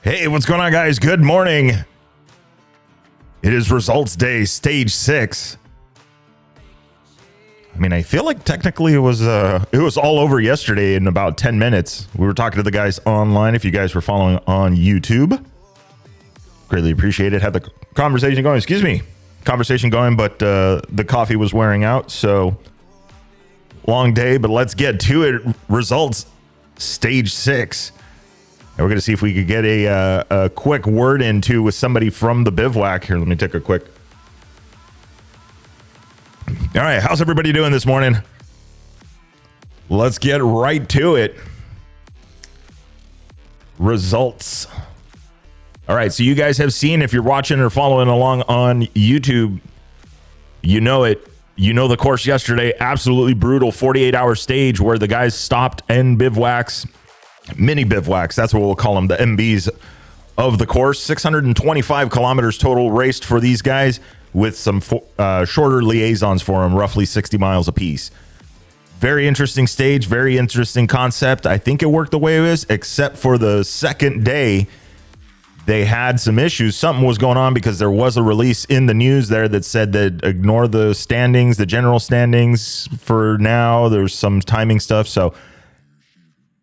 Hey, what's going on, guys? Good morning. It is results day, stage 6. I mean, I feel like technically it was all over yesterday in about 10 minutes. We were talking to the guys online. If you guys were following on YouTube, greatly appreciate it. Had the conversation going. But the coffee was wearing out, so long day. But let's get to it. Results, stage 6. And we're going to see if we could get a quick word into with somebody from the bivouac. Here, let me take a quick. All right, how's everybody doing this morning? Let's get right to it. Results. All right, so you guys have seen, if you're watching or following along on YouTube, you know it. You know the course yesterday, absolutely brutal 48-hour stage where the guys stopped in bivouacs. Mini bivouacs, that's what we'll call them, the MBs of the course. 625 kilometers total raced for these guys with some shorter liaisons for them, roughly 60 miles apiece. Very interesting stage, very interesting concept. I think it worked the way it was, except for the second day, they had some issues. Something was going on because there was a release in the news there that said that ignore the standings, the general standings for now. There's some timing stuff, so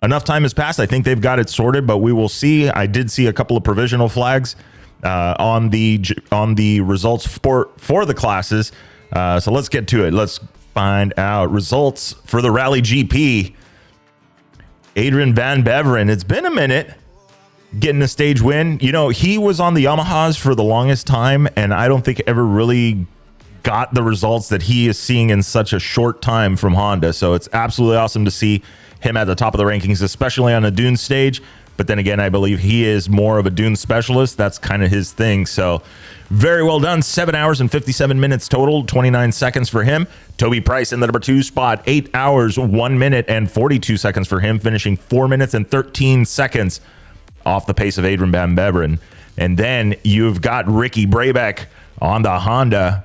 enough time has passed. I think they've got it sorted, but we will see. I did see a couple of provisional flags on the results for the classes. So let's get to it. Let's find out results for the Rally GP. Adrian Van Beveren. It's been a minute getting a stage win. You know, he was on the Yamahas for the longest time, and I don't think ever really got the results that he is seeing in such a short time from Honda. So it's absolutely awesome to see him at the top of the rankings, especially on a dune stage. But then again, I believe he is more of a dune specialist. That's kind of his thing. So very well done. 7 hours and 57 minutes total, 29 seconds for him. Toby Price in the number 2 spot, 8 hours, 1 minute and 42 seconds for him, finishing 4 minutes and 13 seconds off the pace of Adrian Van Beveren. And then you've got Ricky Brabeck on the Honda,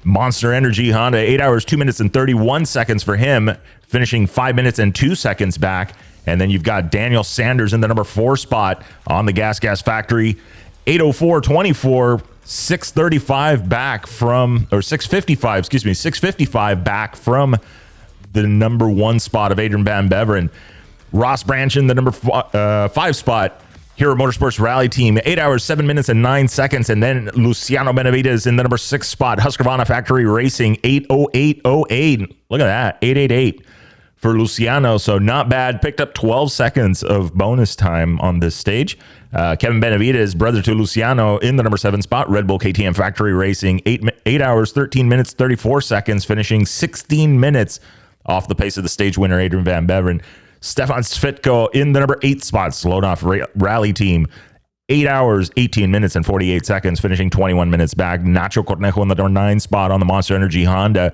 Monster Energy Honda, 8 hours, 2 minutes and 31 seconds for him, finishing 5 minutes and 2 seconds back. And then you've got Daniel Sanders in the number 4 spot on the Gas Factory, 8:04.24, 6:35 back from, or 6:55 back from the number 1 spot of Adrian Van Beveren. Ross Branch in the number 5 spot, Hero Motorsports Rally Team, 8 hours, 7 minutes and 9 seconds. And then Luciano Benavides in the number 6 spot, Husqvarna Factory Racing, 8:08.08. Look at that, 8:88 for Luciano. So not bad. Picked up 12 seconds of bonus time on this stage. Kevin Benavides, brother to Luciano, in the number 7 spot, Red Bull KTM Factory Racing, 8 hours, 13 minutes, 34 seconds, finishing 16 minutes off the pace of the stage winner, Adrian Van Beveren. Stefan Svitko in the number 8 spot, Slonoff Rally Team, 8 hours, 18 minutes and 48 seconds, finishing 21 minutes back. Nacho Cornejo in the number 9 spot on the Monster Energy Honda,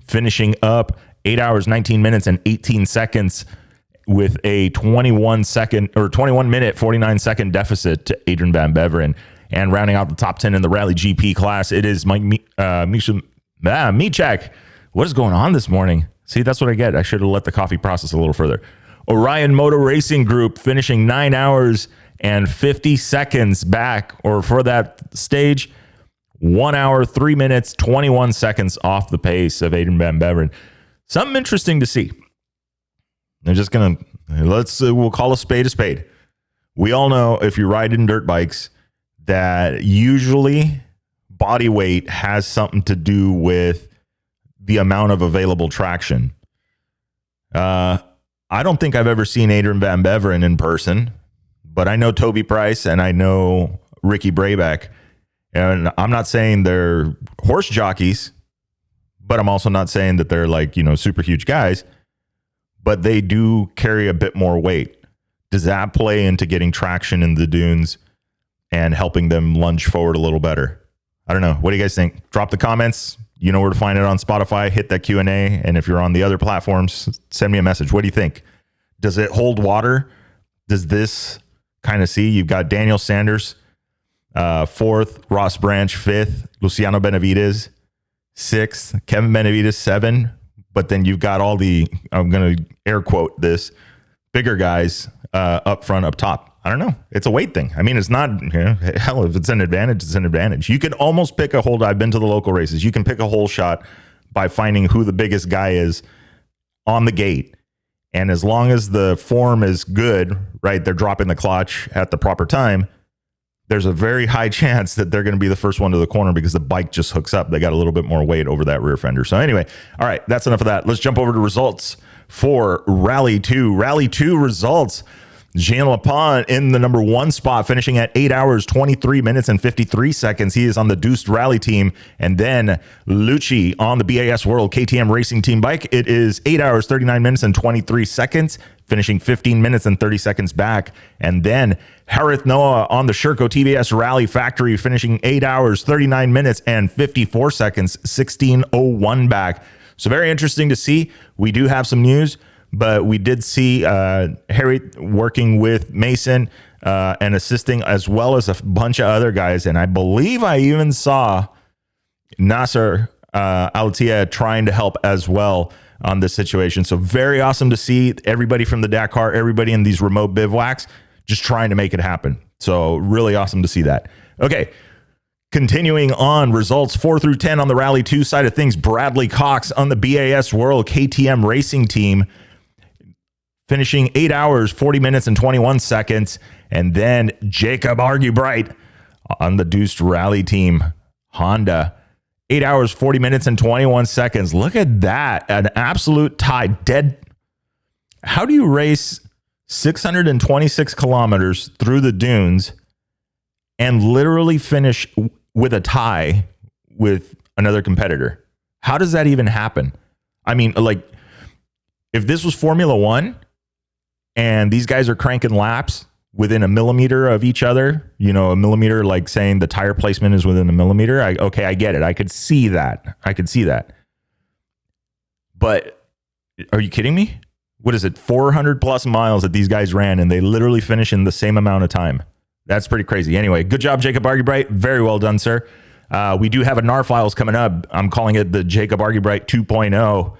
finishing up 8 hours, 19 minutes and 18 seconds with a 21 minute, 49 second deficit to Adrian Van Beveren. And rounding out the top 10 in the Rally GP class, it is Mike Michak. What is going on this morning? See, that's what I get. I should have let the coffee process a little further. Orion Moto Racing Group finishing 9 hours and 50 seconds back, or for that stage, 1 hour, 3 minutes, 21 seconds off the pace of Adrian Van Beveren. Something interesting to see. They're just going to, we'll call a spade. We all know, if you're riding dirt bikes, that usually body weight has something to do with the amount of available traction. I don't think I've ever seen Adrian Van Beveren in person, but I know Toby Price and I know Ricky Brabeck. And I'm not saying they're horse jockeys, but I'm also not saying that they're like, super huge guys, but they do carry a bit more weight. Does that play into getting traction in the dunes and helping them lunge forward a little better? I don't know. What do you guys think? Drop the comments. You know where to find it on Spotify. Hit that Q&A. And if you're on the other platforms, send me a message. What do you think? Does it hold water? Does this kind of see? You've got Daniel Sanders, 4th, Ross Branch, 5th, Luciano Benavides, 6th, Kevin Benavides, 7. But then you've got all the, I'm going to air quote this, bigger guys up front, up top. I don't know. It's a weight thing. I mean, it's not, hell, if it's an advantage, it's an advantage. You can almost pick a hole. I've been to the local races. You can pick a hole shot by finding who the biggest guy is on the gate. And as long as the form is good, right, they're dropping the clutch at the proper time, there's a very high chance that they're going to be the first one to the corner because the bike just hooks up. They got a little bit more weight over that rear fender. So anyway, all right, that's enough of that. Let's jump over to results for Rally 2. Rally 2 results. Jean Lapin in the number 1 spot, finishing at 8 hours, 23 minutes, and 53 seconds. He is on the Deuced Rally team. And then Lucci on the BAS World KTM Racing Team bike. It is 8 hours, 39 minutes, and 23 seconds, finishing 15 minutes and 30 seconds back. And then Harith Noah on the Sherco TBS Rally Factory, finishing 8 hours, 39 minutes, and 54 seconds, 16:01 back. So very interesting to see. We do have some news. But we did see Harry working with Mason and assisting, as well as a bunch of other guys. And I believe I even saw Nasser Alatia trying to help as well on this situation. So very awesome to see everybody from the Dakar, everybody in these remote bivouacs, just trying to make it happen. So really awesome to see that. Okay. Continuing on, results 4 through 10 on the Rally 2 side of things. Bradley Cox on the BAS World KTM Racing Team, finishing 8 hours, 40 minutes, and 21 seconds. And then Jacob Argubright on the Deuced Rally team, Honda, 8 hours, 40 minutes, and 21 seconds. Look at that. An absolute tie. Dead. How do you race 626 kilometers through the dunes and literally finish with a tie with another competitor? How does that even happen? I mean, like, if this was Formula One, and these guys are cranking laps within a millimeter of each other, a millimeter, like saying the tire placement is within a millimeter. I get it. I could see that. But are you kidding me? What is it? 400 plus miles that these guys ran, and they literally finish in the same amount of time. That's pretty crazy. Anyway, good job, Jacob Argubright. Very well done, sir. We do have a NAR files coming up. I'm calling it the Jacob Argubright 2.0.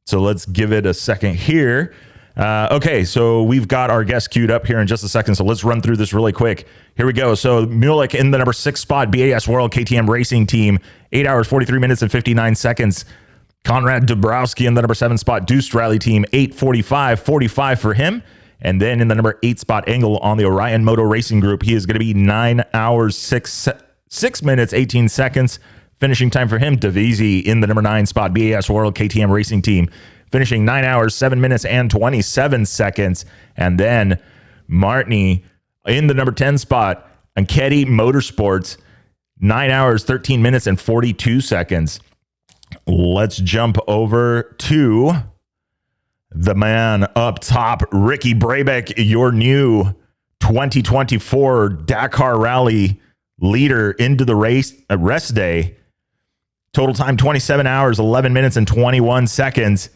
So let's give it a second here. Okay, so we've got our guest queued up here in just a second, so let's run through this really quick. Here we go. So Mulek in the number 6 spot, BAS World KTM Racing Team, 8 hours, 43 minutes, and 59 seconds. Konrad Dabrowski in the number 7 spot, Deuced Rally Team, 8:45 for him. And then in the number 8 spot, Engel on the Orion Moto Racing Group, he is going to be 9 hours, 6 minutes, 18 seconds. Finishing time for him, Davisi in the number 9 spot, BAS World KTM Racing Team, finishing 9 hours, 7 minutes, and 27 seconds. And then Martini in the number 10 spot, Anketi Motorsports, 9 hours, 13 minutes, and 42 seconds. Let's jump over to the man up top, Ricky Brabeck, your new 2024 Dakar Rally leader into the rest day. Total time, 27 hours, 11 minutes, and 21 seconds.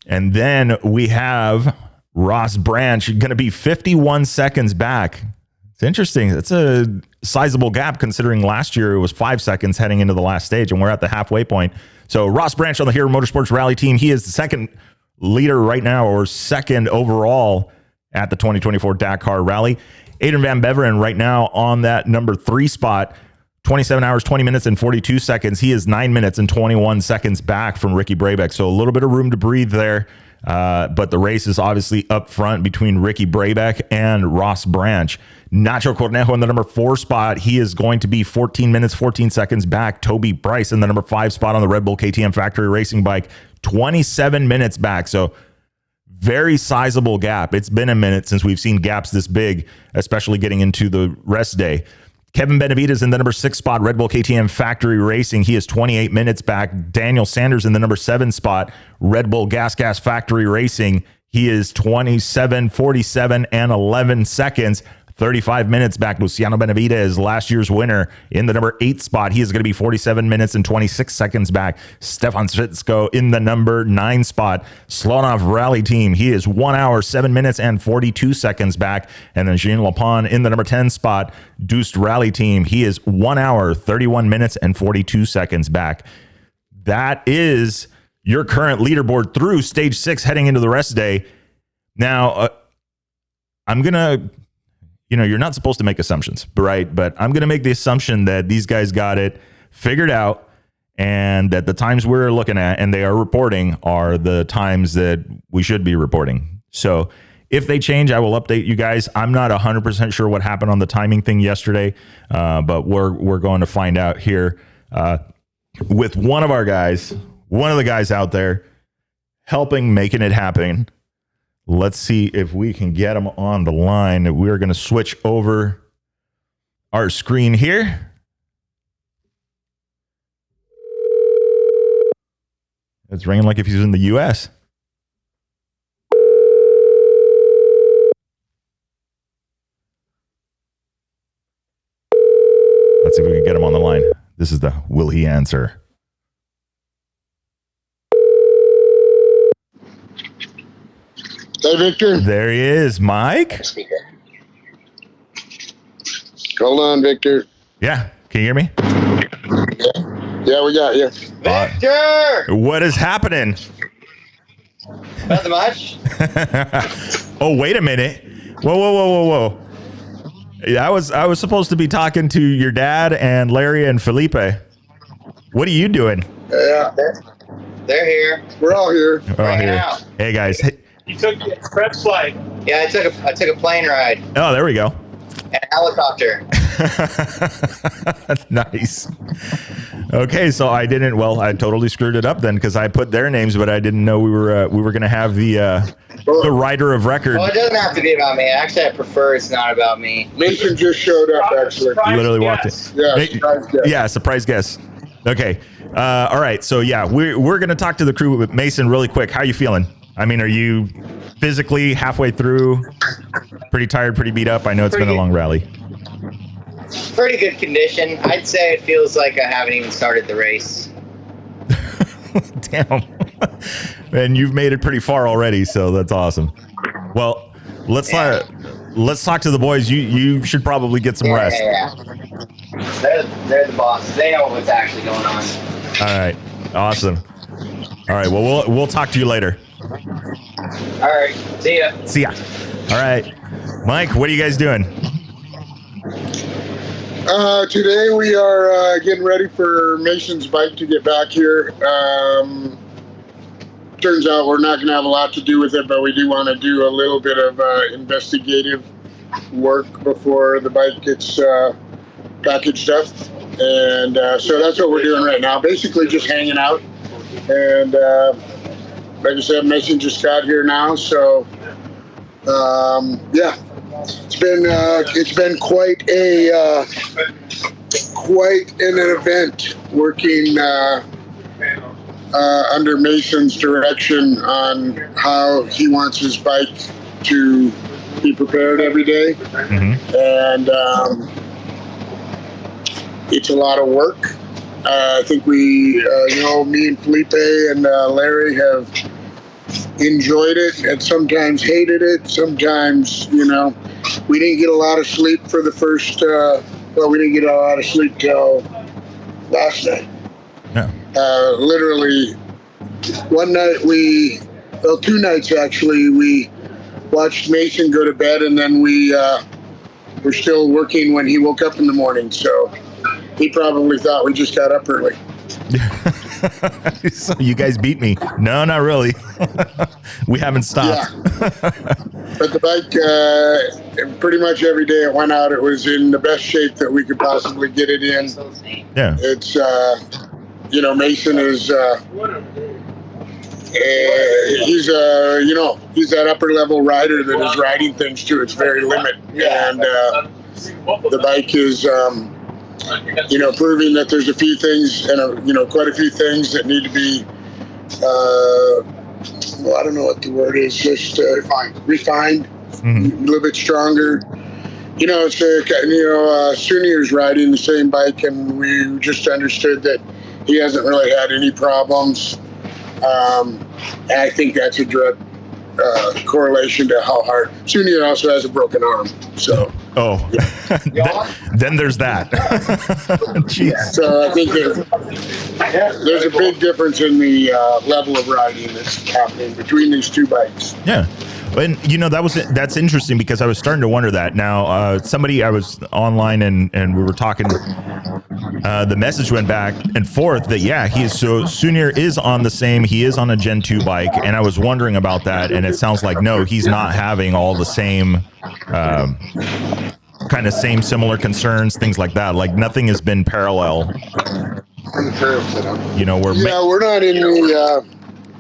And then we have Ross Branch going to be 51 seconds back. It's interesting. It's a sizable gap considering last year it was 5 seconds heading into the last stage, and we're at the halfway point. So Ross Branch on the Hero Motorsports Rally team. He is the second leader right now, or second overall at the 2024 Dakar Rally. Aiden Van Beveren right now on that number 3 spot. 27 hours, 20 minutes, and 42 seconds. He is 9 minutes and 21 seconds back from Ricky Brabeck. So a little bit of room to breathe there. But the race is obviously up front between Ricky Brabeck and Ross Branch. Nacho Cornejo in the number 4 spot. He is going to be 14 minutes, 14 seconds back. Toby Price in the number 5 spot on the Red Bull KTM Factory Racing bike. 27 minutes back. So very sizable gap. It's been a minute since we've seen gaps this big, especially getting into the rest day. Kevin Benavides in the number 6 spot, Red Bull KTM Factory Racing. He is 28 minutes back. Daniel Sanders in the number 7 spot, Red Bull Gas Factory Racing. He is 27, 47, and 11 seconds. 35 minutes back. Luciano Benavides, last year's winner, in the number 8 spot. He is going to be 47 minutes and 26 seconds back. Stefan Svitsko in the number 9 spot. Slonov Rally Team. He is 1 hour, 7 minutes, and 42 seconds back. And then Jean Lapin in the number 10 spot. Deuced Rally Team. He is 1 hour, 31 minutes, and 42 seconds back. That is your current leaderboard through stage 6 heading into the rest day. Now, I'm going to... you're not supposed to make assumptions, right? But I'm going to make the assumption that these guys got it figured out, and that the times we're looking at and they are reporting are the times that we should be reporting. So if they change, I will update you guys. I'm not 100% sure what happened on the timing thing yesterday, but we're going to find out here with one of the guys out there helping making it happen. Let's see if we can get him on the line. We're going to switch over our screen here. It's ringing like if he's in the U.S. Let's see if we can get him on the line. This is the will he answer. Hey, Victor. There he is, Mike. Hold on, Victor. Yeah, can you hear me? Yeah, we got you. Victor! What is happening? Nothing much. Oh, wait a minute. Whoa. Yeah, I was supposed to be talking to your dad and Larry and Felipe. What are you doing? Yeah, They're here. we're all here. Oh, Hanging here. out. Hey, guys. Hey. You took the express flight. Yeah, I took a plane ride Oh, there we go. and a helicopter. Nice. Okay, so I totally screwed it up then because I put their names, but I didn't know we were going to have the writer of record. Well, it doesn't have to be about me. Actually, I prefer it's not about me. Mason just showed up, actually. Literally walked in. Yeah, Hey, surprise guest. Yeah, surprise guest. Okay. All right. So yeah, we're going to talk to the crew with Mason really quick. How you feeling? I mean, are you physically halfway through? Pretty tired, pretty beat up? I know it's been a long rally. Pretty good condition. I'd say it feels like I haven't even started the race. Damn. And you've made it pretty far already, so that's awesome. Well, let's talk to the boys. You should probably get some rest. Yeah. They're the boss. They know what's actually going on. All right. Awesome. All right. Well, we'll talk to you later. All right. See ya. See ya. All right. Mike, what are you guys doing? Today we are getting ready for Mason's bike to get back here. Turns out we're not going to have a lot to do with it, but we do want to do a little bit of investigative work before the bike gets packaged up. And so that's what we're doing right now. Basically just hanging out. And like I said, Mason just got here now. So, yeah. It's been quite an event working under Mason's direction on how he wants his bike to be prepared every day. Mm-hmm. And it's a lot of work. I think me and Felipe and Larry have enjoyed it and sometimes hated it. Sometimes, we didn't get a lot of sleep for the first, we didn't get a lot of sleep till last night. Yeah. Literally, one night 2 nights actually, we watched Mason go to bed, and then we were still working when he woke up in the morning. So he probably thought we just got up early. So you guys beat me. No, not really. We haven't stopped. Yeah. But the bike, pretty much every day it went out, it was in the best shape that we could possibly get it in. Yeah. It's, Mason is, he's that upper level rider that is riding things to its very limit. And the bike is, proving that there's a few things and, quite a few things that need to be, I don't know what the word is, just refined, Mm-hmm. a little bit stronger. It's Sunir's riding the same bike, and we just understood that he hasn't really had any problems. And I think that's a direct correlation to how hard. Sunir also has a broken arm, so. Oh, then there's that. Jeez. So I think there's a big difference in the level of riding that's happening between these two bikes. Yeah. And that's interesting because I was starting to wonder that. Now, I was online and we were talking. The message went back and forth that Sunir is on the same. He is on a Gen 2 bike, and I was wondering about that. And it sounds like no, he's not having all the same kind of similar concerns, things like that. Like nothing has been parallel. We're not in the.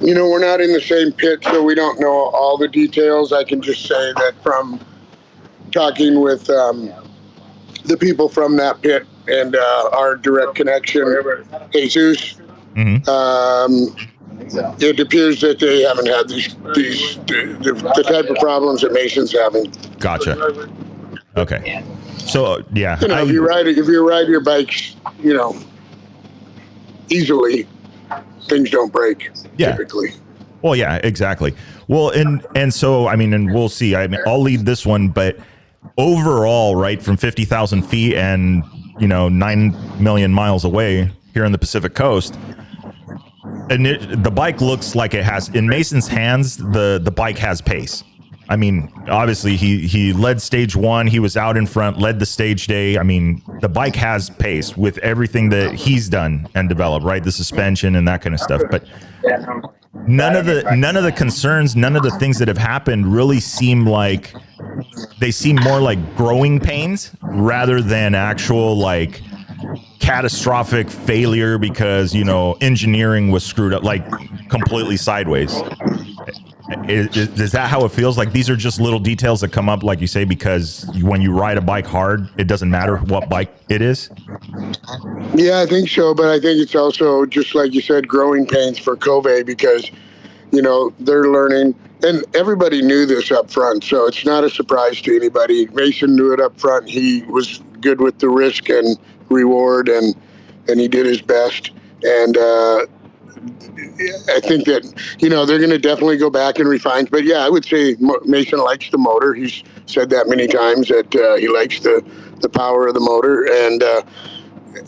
We're not in the same pit, so we don't know all the details. I can just say that from talking with the people from that pit and our direct connection, Jesus, it appears that they haven't had the type of problems that Mason's having. Gotcha. Okay. So if you ride your bikes, easily, things don't break. Typically. Well, yeah, exactly. Well, and so and we'll see. I'll lead this one, but overall, right, from 50,000 feet and 9 million miles away here on the Pacific Coast, and the bike looks like it has, in Mason's hands, the bike has pace. Obviously he led stage 1. He was out in front, led the stage day. The bike has pace with everything that he's done and developed, right? The suspension and that kind of stuff. But none of the concerns, none of the things that have happened really seem like, they seem more like growing pains rather than actual like catastrophic failure because, engineering was screwed up, like completely sideways. Is that how it feels? Like these are just little details that come up, like you say, because when you ride a bike hard, it doesn't matter what bike it is? Yeah, I think so. But I think it's also, just like you said, growing pains for Kove because, they're learning. And everybody knew this up front, so it's not a surprise to anybody. Mason knew it up front. He was good with the risk and reward, and he did his best. And I think that, they're going to definitely go back and refine. But, yeah, I would say Mason likes the motor. He's said that many times that he likes the power of the motor. And,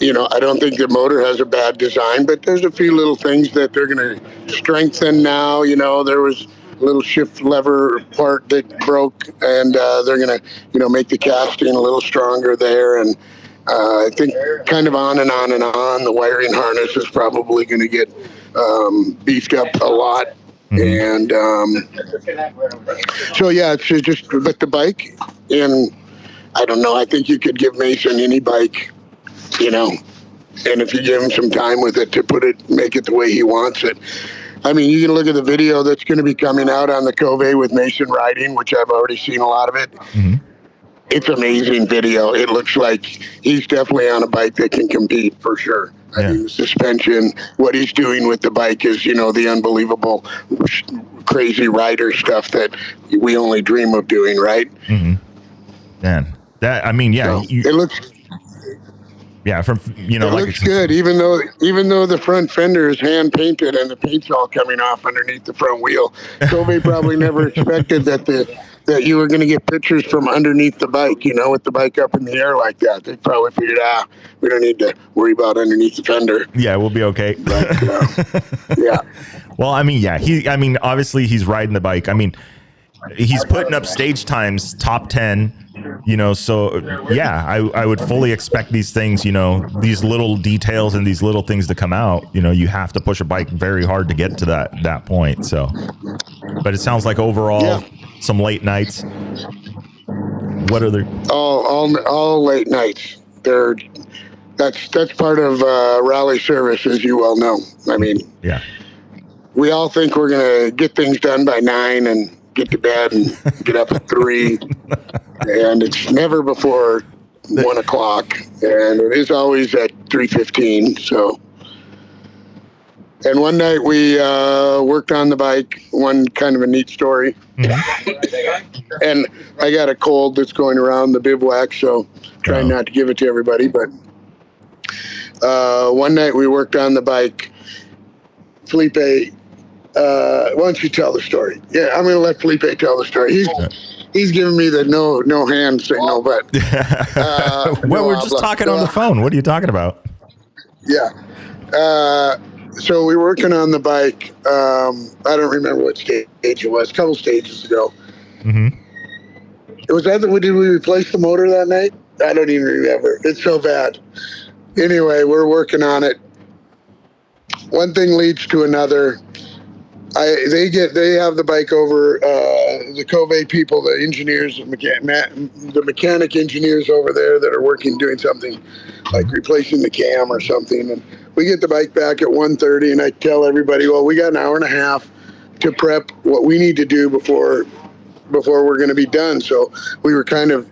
I don't think the motor has a bad design, but there's a few little things that they're going to strengthen now. There was a little shift lever part that broke, and they're going to, make the casting a little stronger there. And I think kind of on and on and on, the wiring harness is probably going to get beefed up a lot. And so, yeah, it's just, but the bike, and I don't know, I think you could give Mason any bike, and if you give him some time with it to make it the way he wants it. You can look at the video that's going to be coming out on the Kove with Mason riding, which I've already seen a lot of it. It's amazing video. It looks like he's definitely on a bike that can compete for sure. The suspension, what he's doing with the bike is, the unbelievable, crazy rider stuff that we only dream of doing, right? Man, that, So it looks... Yeah, from it looks good, even though the front fender is hand painted and the paint's all coming off underneath the front wheel. Kove probably never expected that you were going to get pictures from underneath the bike, with the bike up in the air like that. They probably figured, we don't need to worry about underneath the fender. Yeah, we'll be okay. But, yeah. Well, obviously he's riding the bike. He's putting up stage times top 10. So yeah, I would fully expect these things, these little details and these little things to come out. You have to push a bike very hard to get to that point. So, but it sounds like overall some late nights. What are the all late nights? That's part of rally service, as you well know. We all think we're gonna get things done by 9 and get to bed and get up at 3. And it's never before 1 o'clock, and it is always at 3:15. So, and one night we worked on the bike. One kind of a neat story, and I got a cold that's going around the bivouac, so trying not to give it to everybody. But one night we worked on the bike. Felipe, why don't you tell the story? Yeah, I'm going to let Felipe tell the story. He's giving me the no hand signal, but well, we're just talking on the phone. What are you talking about? Yeah. So we were working on the bike. I don't remember what stage it was. A couple stages ago, Was that did we replace the motor that night? I don't even remember. It's so bad. Anyway, we're working on it. One thing leads to another. They have the bike over, the Kove people, the engineers, the mechanic engineers over there that are working, doing something like replacing the cam or something. And we get the bike back at 1:30, and I tell everybody, well, we got an hour and a half to prep what we need to do before we're going to be done. So we were kind of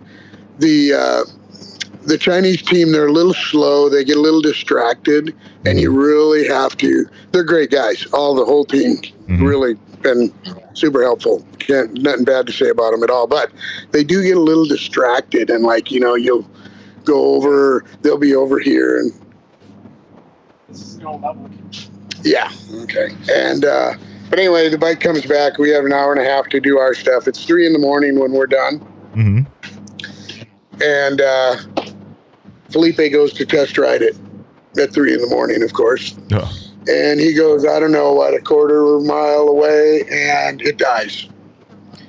the Chinese team, they're a little slow. They get a little distracted, and you really have to. They're great guys. The whole team really been super helpful. Nothing bad to say about them at all. But they do get a little distracted, and you'll go over. They'll be over here, and yeah, okay. And but anyway, the bike comes back. We have an hour and a half to do our stuff. It's 3 a.m. when we're done. And Felipe goes to test ride it at 3 a.m, of course. Oh. And he goes, I don't know, a quarter mile away, and it dies.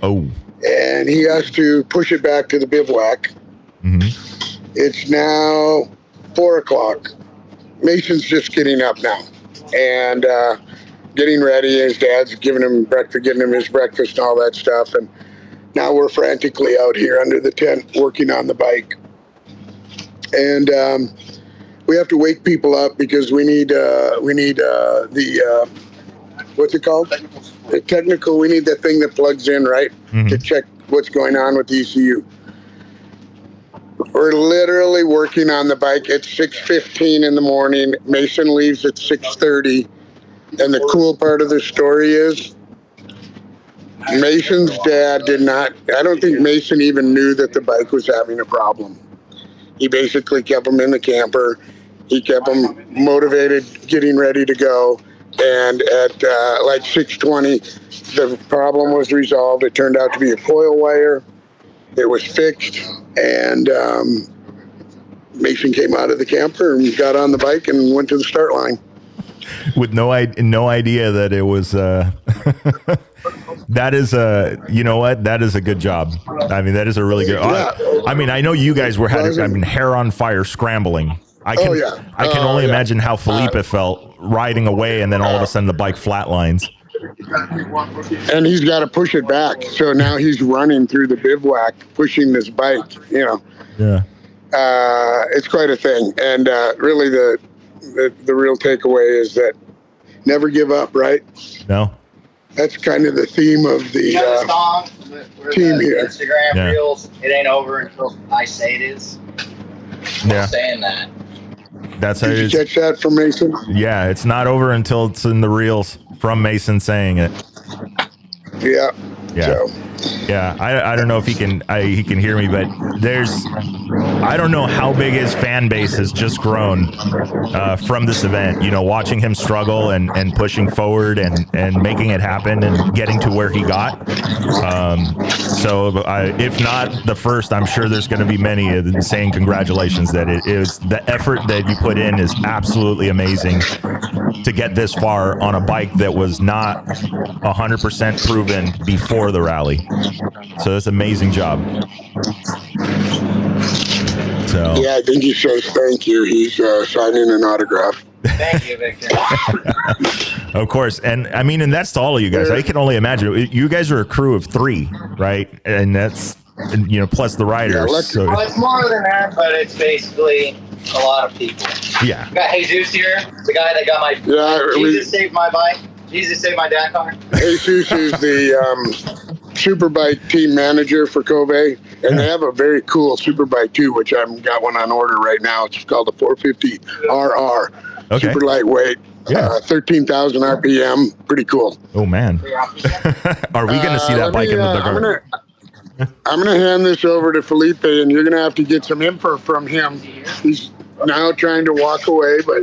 Oh. And he has to push it back to the bivouac. It's now 4 o'clock. Mason's just getting up now and getting ready. His dad's giving him his breakfast and all that stuff. And now we're frantically out here under the tent working on the bike. And we have to wake people up because we need the what's it called? The technical. We need that thing that plugs in, right, to check what's going on with the ECU. We're literally working on the bike at 6:15 in the morning. Mason leaves at 6:30. And the cool part of the story is Mason's dad did not, I don't think Mason even knew that the bike was having a problem. He basically kept him in the camper. He kept him motivated, getting ready to go. And at like 6:20, the problem was resolved. It turned out to be a coil wire. It was fixed. And Mason came out of the camper and got on the bike and went to the start line. With no idea that it was that is that is a good job. I mean, that is a really good. I mean, I know you guys were hair on fire scrambling. I can only imagine how Felipe felt riding away, and then all of a sudden the bike flatlines. And he's got to push it back. So now he's running through the bivouac, pushing this bike. Yeah. It's quite a thing, and really the real takeaway is that never give up, right? No. That's kind of the theme of the team here. Instagram reels, it ain't over until I say it is. Yeah. I'm saying that. That's how Did you catch that from Mason? Yeah, it's not over until it's in the reels from Mason saying it. Yeah. Yeah. So. Yeah, I don't know if he can hear me, but I don't know how big his fan base has just grown from this event. Watching him struggle and pushing forward and making it happen and getting to where he got. If not the first, I'm sure there's going to be many saying congratulations. That it is the effort that you put in is absolutely amazing to get this far on a bike that was not 100% proven before the rally. So that's an amazing job. So yeah, I think he says thank you. He's signing an autograph. Thank you, Victor. Of course. And I mean, and that's to all of you guys. I can only imagine. You guys are a crew of 3, right? And that's, plus the riders. Yeah, well, it's more than that, but it's basically a lot of people. Yeah. We got Jesus here, the guy that got my Jesus saved my bike. Jesus saved my Dakar. Jesus is the Superbike team manager for Kove, and they have a very cool Superbike too, which I've got one on order right now. It's called the 450 RR. Okay. Super lightweight, 13,000 RPM. Pretty cool. Oh man, are we going to see that bike in the Dakar? I'm going to hand this over to Felipe, and you're going to have to get some info from him. He's now trying to walk away, but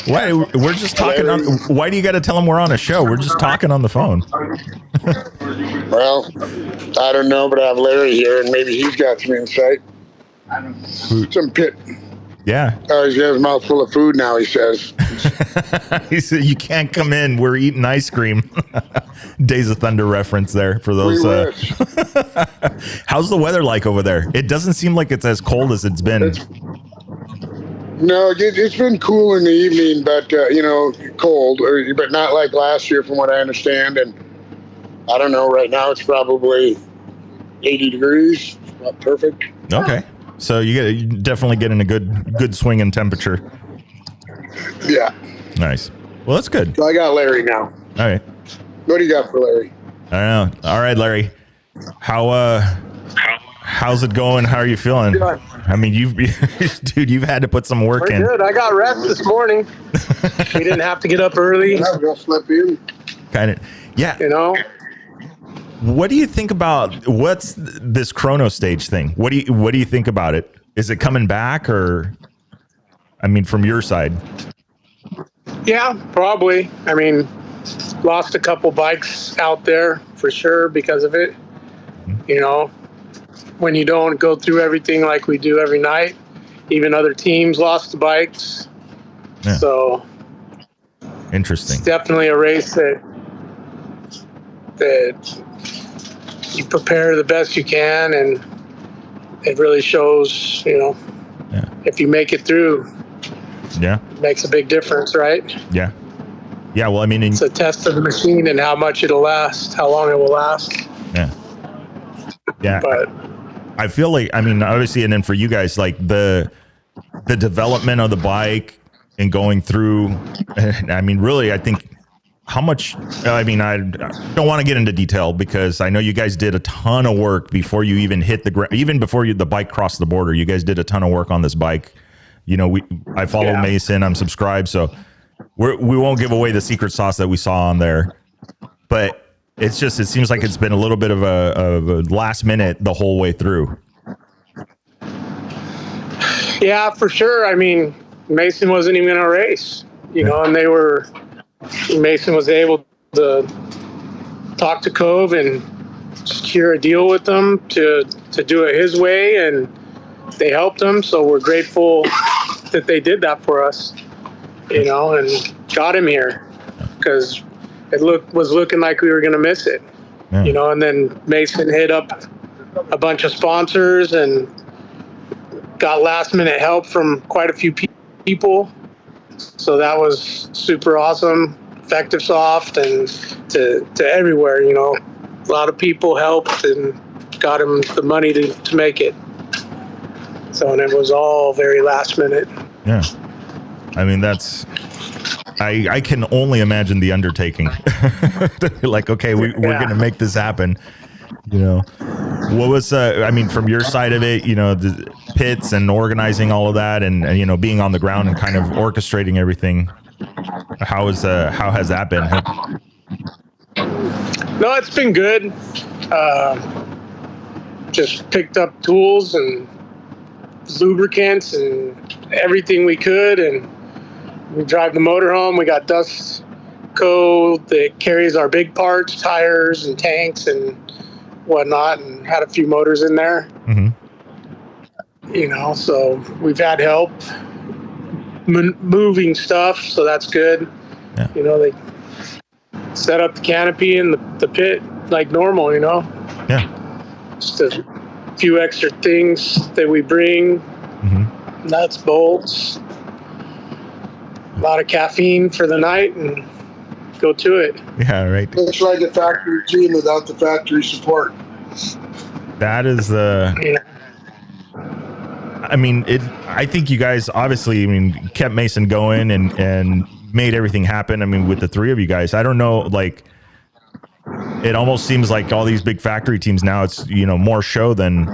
why? We're just talking. Why do you got to tell him we're on a show? We're just talking on the phone. Well, I don't know, but I have Larry here, and maybe he's got some insight. Some pit. Yeah. Oh, he's got his mouth full of food now, he says. He said, you can't come in. We're eating ice cream. Days of Thunder reference there for those. How's the weather like over there? It doesn't seem like it's as cold as it's been. No, it's been cool in the evening, but cold, but not like last year, from what I understand. And I don't know. Right now, it's probably 80 degrees. Not perfect. Okay, so you're definitely getting a good swing in temperature. Yeah. Nice. Well, that's good. So I got Larry now. All right. What do you got for Larry? I don't know. All right, Larry. How's it going? How are you feeling? Good. I mean, you've had to put some work in. Good. I got rest this morning. We didn't have to get up early. Yeah, we'll slip in. Kind of. Yeah. You know. What do you think about what's this chrono stage thing? What do you think about it? Is it coming back, or, I mean, from your side? Yeah, probably. I mean, lost a couple bikes out there for sure because of it. You know, when you don't go through everything like we do every night, even other teams lost the bikes. Yeah. So Interesting. it's definitely a race that you prepare the best you can, and it really shows, if you make it through. Yeah. It makes a big difference, right? Yeah. Yeah. Well, I mean, It's a test of the machine and how much it'll last, how long it will last. yeah. Yeah. But I feel like, I mean, obviously, and then for you guys, like the development of the bike and going through, I mean, really, I think how much, I mean, I don't want to get into detail because I know you guys did a ton of work before you even hit the ground, even before the bike crossed the border. You guys did a ton of work on this bike. I follow Mason, I'm subscribed. So we won't give away the secret sauce that we saw on there, but it seems like it's been a little bit of a last minute the whole way through. yeah, for sure. I mean, Mason wasn't even going to race, and Mason was able to talk to Kove and secure a deal with them to do it his way, and they helped him. So we're grateful that they did that for us, and got him here, because it was looking like we were going to miss it, and then Mason hit up a bunch of sponsors and got last minute help from quite a few people. So that was super awesome. Effective Soft and to everywhere, a lot of people helped and got him the money to make it. So, and it was all very last minute. Yeah. I mean, I can only imagine the undertaking. Like, okay, we're going to make this happen. What was, I mean, from your side of it, the pits and organizing all of that and being on the ground and kind of orchestrating everything. How has that been? No, it's been good. Just picked up tools and lubricants and everything we could, and we drive the motor home. We got Dustco that carries our big parts, tires and tanks and whatnot, and had a few motors in there. Mm-hmm. So we've had help moving stuff, so that's good. Yeah. They set up the canopy in the pit like normal, Yeah. Just a few extra things that we bring. Mm-hmm. Nuts, bolts, a lot of caffeine for the night, and go to it. Yeah, right. Looks like a factory team without the factory support. That is I mean, I think you guys obviously, kept Mason going and made everything happen. I mean, with the three of you guys, I don't know, like, it almost seems like all these big factory teams now, it's, more show than,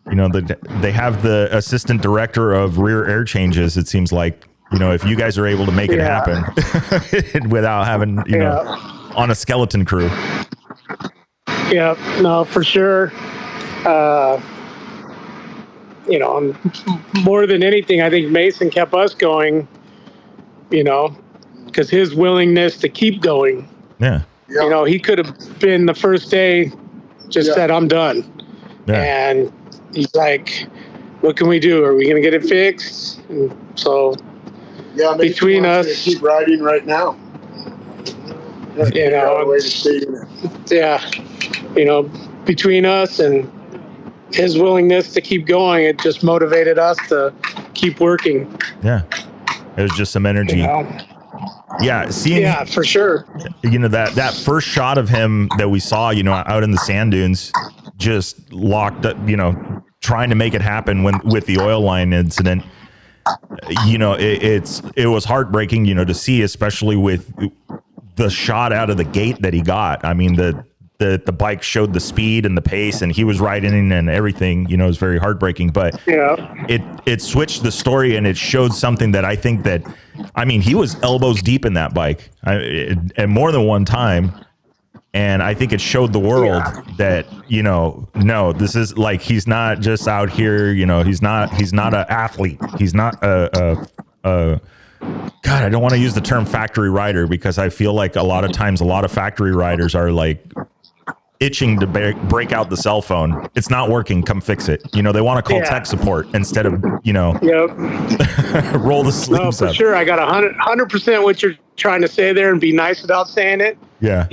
they have the assistant director of rear air changes. It seems like, if you guys are able to make it happen without having, on a skeleton crew. Yeah, no, for sure. More than anything, I think Mason kept us going, because his willingness to keep going. Yeah. He could have been the first day, just said, I'm done. Yeah. And he's like, what can we do? Are we going to get it fixed? And so Yeah, between us, keep riding right now. You know, way to stay in it. yeah, you know, between us and his willingness to keep going, it just motivated us to keep working. Yeah. It was just some energy. You know? Yeah. Seeing, Yeah, for sure. you know, that first shot of him that we saw, you know, out in the sand dunes, just locked up, you know, trying to make it happen with the oil line incident. You know, it was heartbreaking, you know, to see, especially with the shot out of the gate that he got. I mean, the bike showed the speed and the pace, and he was riding and everything. You know, it was very heartbreaking. But yeah, it switched the story, and it showed something that I think that, I mean, he was elbows deep in that bike, and more than one time. And I think it showed the world that, you know, no, this is like, he's not just out here, you know, he's not an athlete. He's not God, I don't want to use the term factory rider, because I feel like a lot of times, a lot of factory riders are like itching to break out the cell phone. It's not working. Come fix it. You know, they want to call tech support instead of, you know, roll the sleeves up. No, for sure. I got 100% what you're trying to say there, and be nice without saying it. Yeah.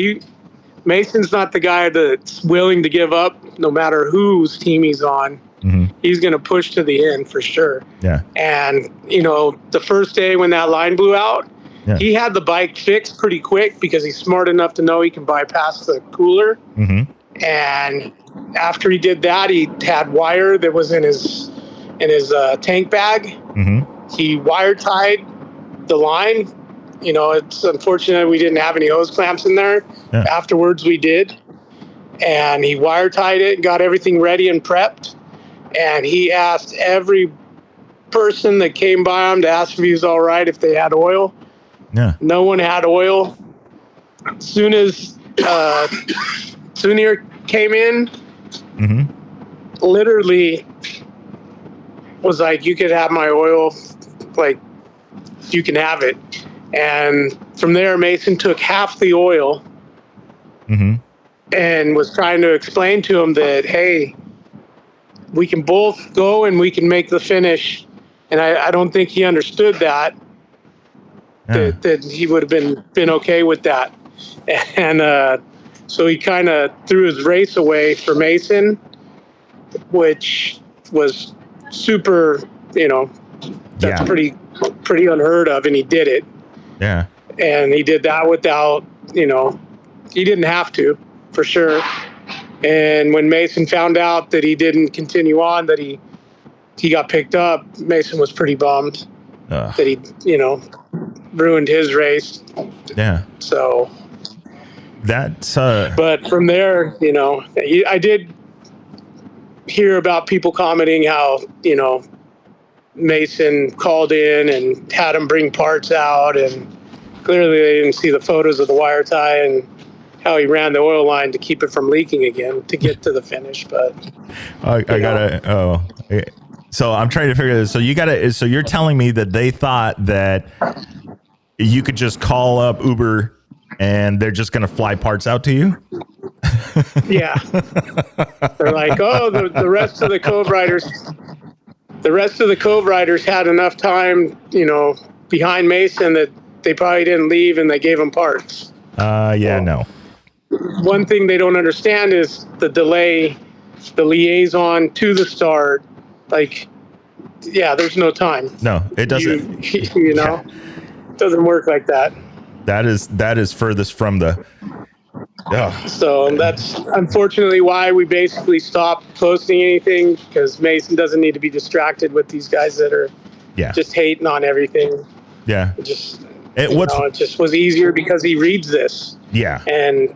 Mason's not the guy that's willing to give up no matter whose team he's on. Mm-hmm. He's going to push to the end for sure. Yeah. And, you know, the first day when that line blew out, he had the bike fixed pretty quick because he's smart enough to know he can bypass the cooler. Mm-hmm. And after he did that, he had wire that was in his tank bag. Mm-hmm. He wire tied the line. You know, it's unfortunate we didn't have any hose clamps in there. Yeah. Afterwards, we did. And he wire tied it, got everything ready and prepped. And he asked every person that came by him to ask if he was all right, if they had oil. Yeah. No one had oil. As soon as Sunir came in, mm-hmm. literally was like, you could have my oil, like, you can have it. And from there, Mason took half the oil, mm-hmm. and was trying to explain to him that, hey, we can both go and we can make the finish. And I don't think he understood that, that he would have been okay with that. And so he kind of threw his race away for Mason, which was super, you know, that's pretty unheard of, and he did it. Yeah. And he did that without, you know, he didn't have to, for sure. And when Mason found out that he didn't continue on, that he got picked up, Mason was pretty bummed that he, you know, ruined his race. Yeah. So that's but from there, you know, I did hear about people commenting how, you know, Mason called in and had him bring parts out, and clearly they didn't see the photos of the wire tie and how he ran the oil line to keep it from leaking again to get to the finish. But so I'm trying to figure this. So you're telling me that they thought that you could just call up Uber and they're just going to fly parts out to you? Yeah. They're like, oh, the rest of the Kove riders. The rest of the Kove riders had enough time, you know, behind Mason that they probably didn't leave, and they gave him parts. No. One thing they don't understand is the delay, the liaison to the start. Like, yeah, there's no time. No, it doesn't. You know, it doesn't work like that. That is furthest from the. So that's unfortunately why we basically stopped posting anything, because Mason doesn't need to be distracted with these guys that are just hating on everything. Yeah. It just was easier because he reads this. Yeah. And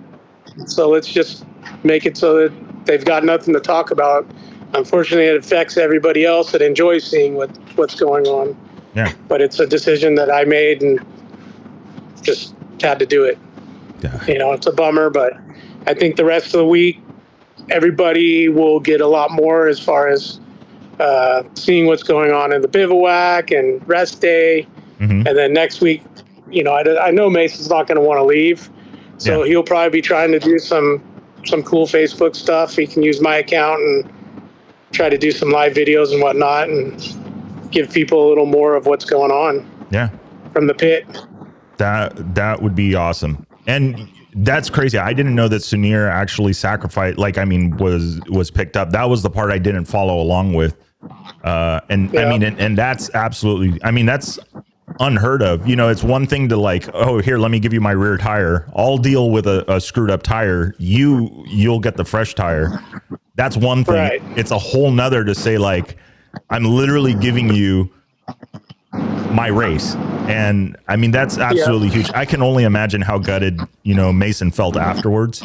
so let's just make it so that they've got nothing to talk about. Unfortunately, it affects everybody else that enjoys seeing what's going on. Yeah. But it's a decision that I made and just had to do it. You know, it's a bummer, but I think the rest of the week, everybody will get a lot more as far as seeing what's going on in the bivouac and rest day. Mm-hmm. And then next week, you know, I know Mason's not going to want to leave, so he'll probably be trying to do some cool Facebook stuff. He can use my account and try to do some live videos and whatnot and give people a little more of what's going on. Yeah. From the pit. That would be awesome. And that's crazy. I didn't know that Sunir actually sacrificed, like, I mean, was picked up. That was the part I didn't follow along with. I mean, and that's absolutely, I mean, that's unheard of. You know, it's one thing to like, oh, here, let me give you my rear tire. I'll deal with a screwed up tire. You'll get the fresh tire. That's one thing. Right. It's a whole nother to say, like, I'm literally giving you my race. And I mean, that's absolutely huge. I can only imagine how gutted, you know, Mason felt afterwards.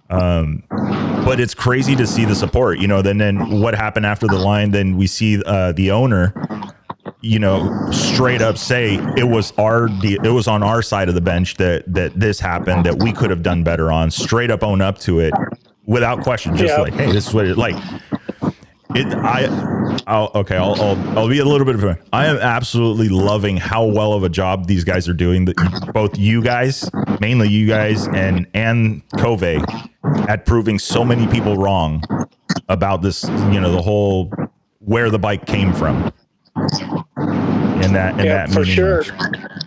But it's crazy to see the support, you know, then what happened after the line, then we see the owner, you know, straight up say it was on our side of the bench that this happened, that we could have done better on, straight up own up to it without question. Just like, hey, this is what it like. I'll be a little bit of a, I am absolutely loving how well of a job these guys are doing. Both you guys, mainly you guys, and Kove, at proving so many people wrong about this, you know, the whole where the bike came from. And that for sure.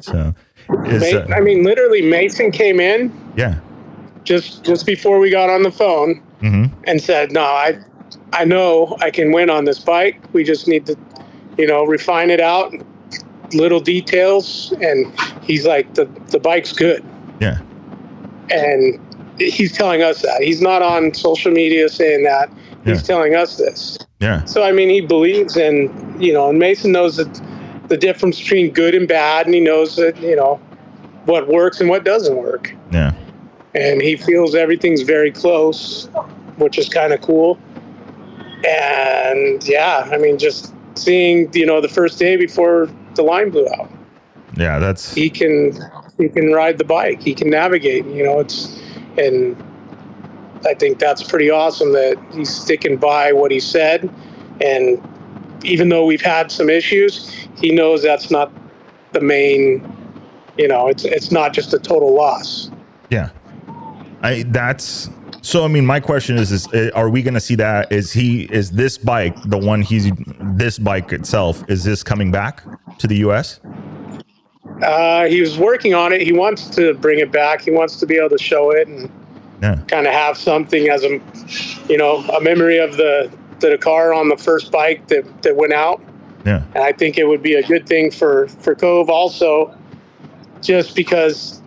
So, I mean, literally, Mason came in. Yeah. Just before we got on the phone, and said, "No, I know I can win on this bike. We just need to, you know, refine it out, little details." And he's like, the bike's good. Yeah. And he's telling us that. He's not on social media saying that. He's telling us this. Yeah. So, I mean, he believes in, you know, and Mason knows that the difference between good and bad, and he knows that, you know, what works and what doesn't work. Yeah. And he feels everything's very close, which is kind of cool. And yeah, I mean, just seeing, you know, the first day before the line blew out. Yeah, that's, he can ride the bike. He can navigate, you know, and I think that's pretty awesome that he's sticking by what he said. And even though we've had some issues, he knows that's not the main, you know, it's not just a total loss. Yeah. So, I mean, my question is are we going to see that? Is this bike, this bike itself, is this coming back to the US? He was working on it. He wants to bring it back. He wants to be able to show it and kind of have something as a, you know, a memory of the Dakar on the first bike that went out. Yeah. And I think it would be a good thing for Kove also, just because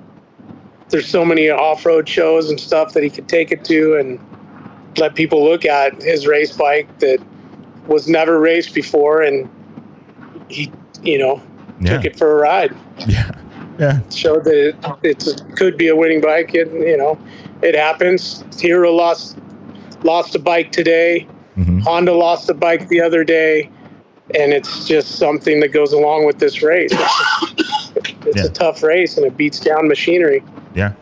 there's so many off-road shows and stuff that he could take it to and let people look at his race bike that was never raced before, and he, you know, took it for a ride. Yeah. Yeah. Showed that it could be a winning bike. It, you know, it happens. Hero lost a bike today. Honda lost a bike the other day, and it's just something that goes along with this race. It's a tough race, and it beats down machinery. Yeah.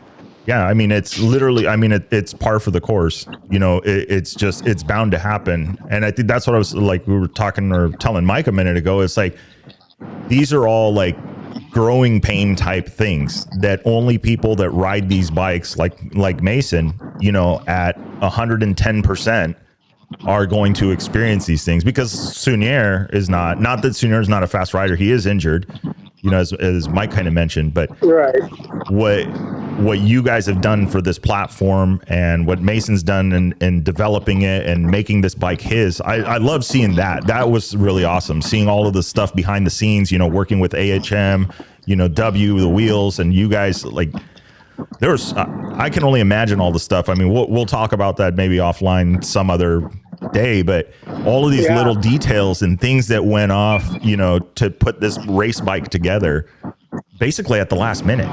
Yeah. I mean, it's literally, I mean, it's par for the course, you know, it's bound to happen. And I think that's what I was like, we were talking or telling Mike a minute ago. It's like, these are all like growing pain type things that only people that ride these bikes like Mason, you know, at 110% are going to experience these things, because Sunir is not that Sunir is not a fast rider. He is injured, you know, as Mike kind of mentioned, but what you guys have done for this platform and what Mason's done in developing it and making this bike his, I love seeing that. That was really awesome. Seeing all of the stuff behind the scenes, you know, working with AHM, you know, the wheels, and you guys, like, there was, I can only imagine all the stuff. I mean, we'll talk about that maybe offline some other day, but all of these little details and things that went off, you know, to put this race bike together basically at the last minute.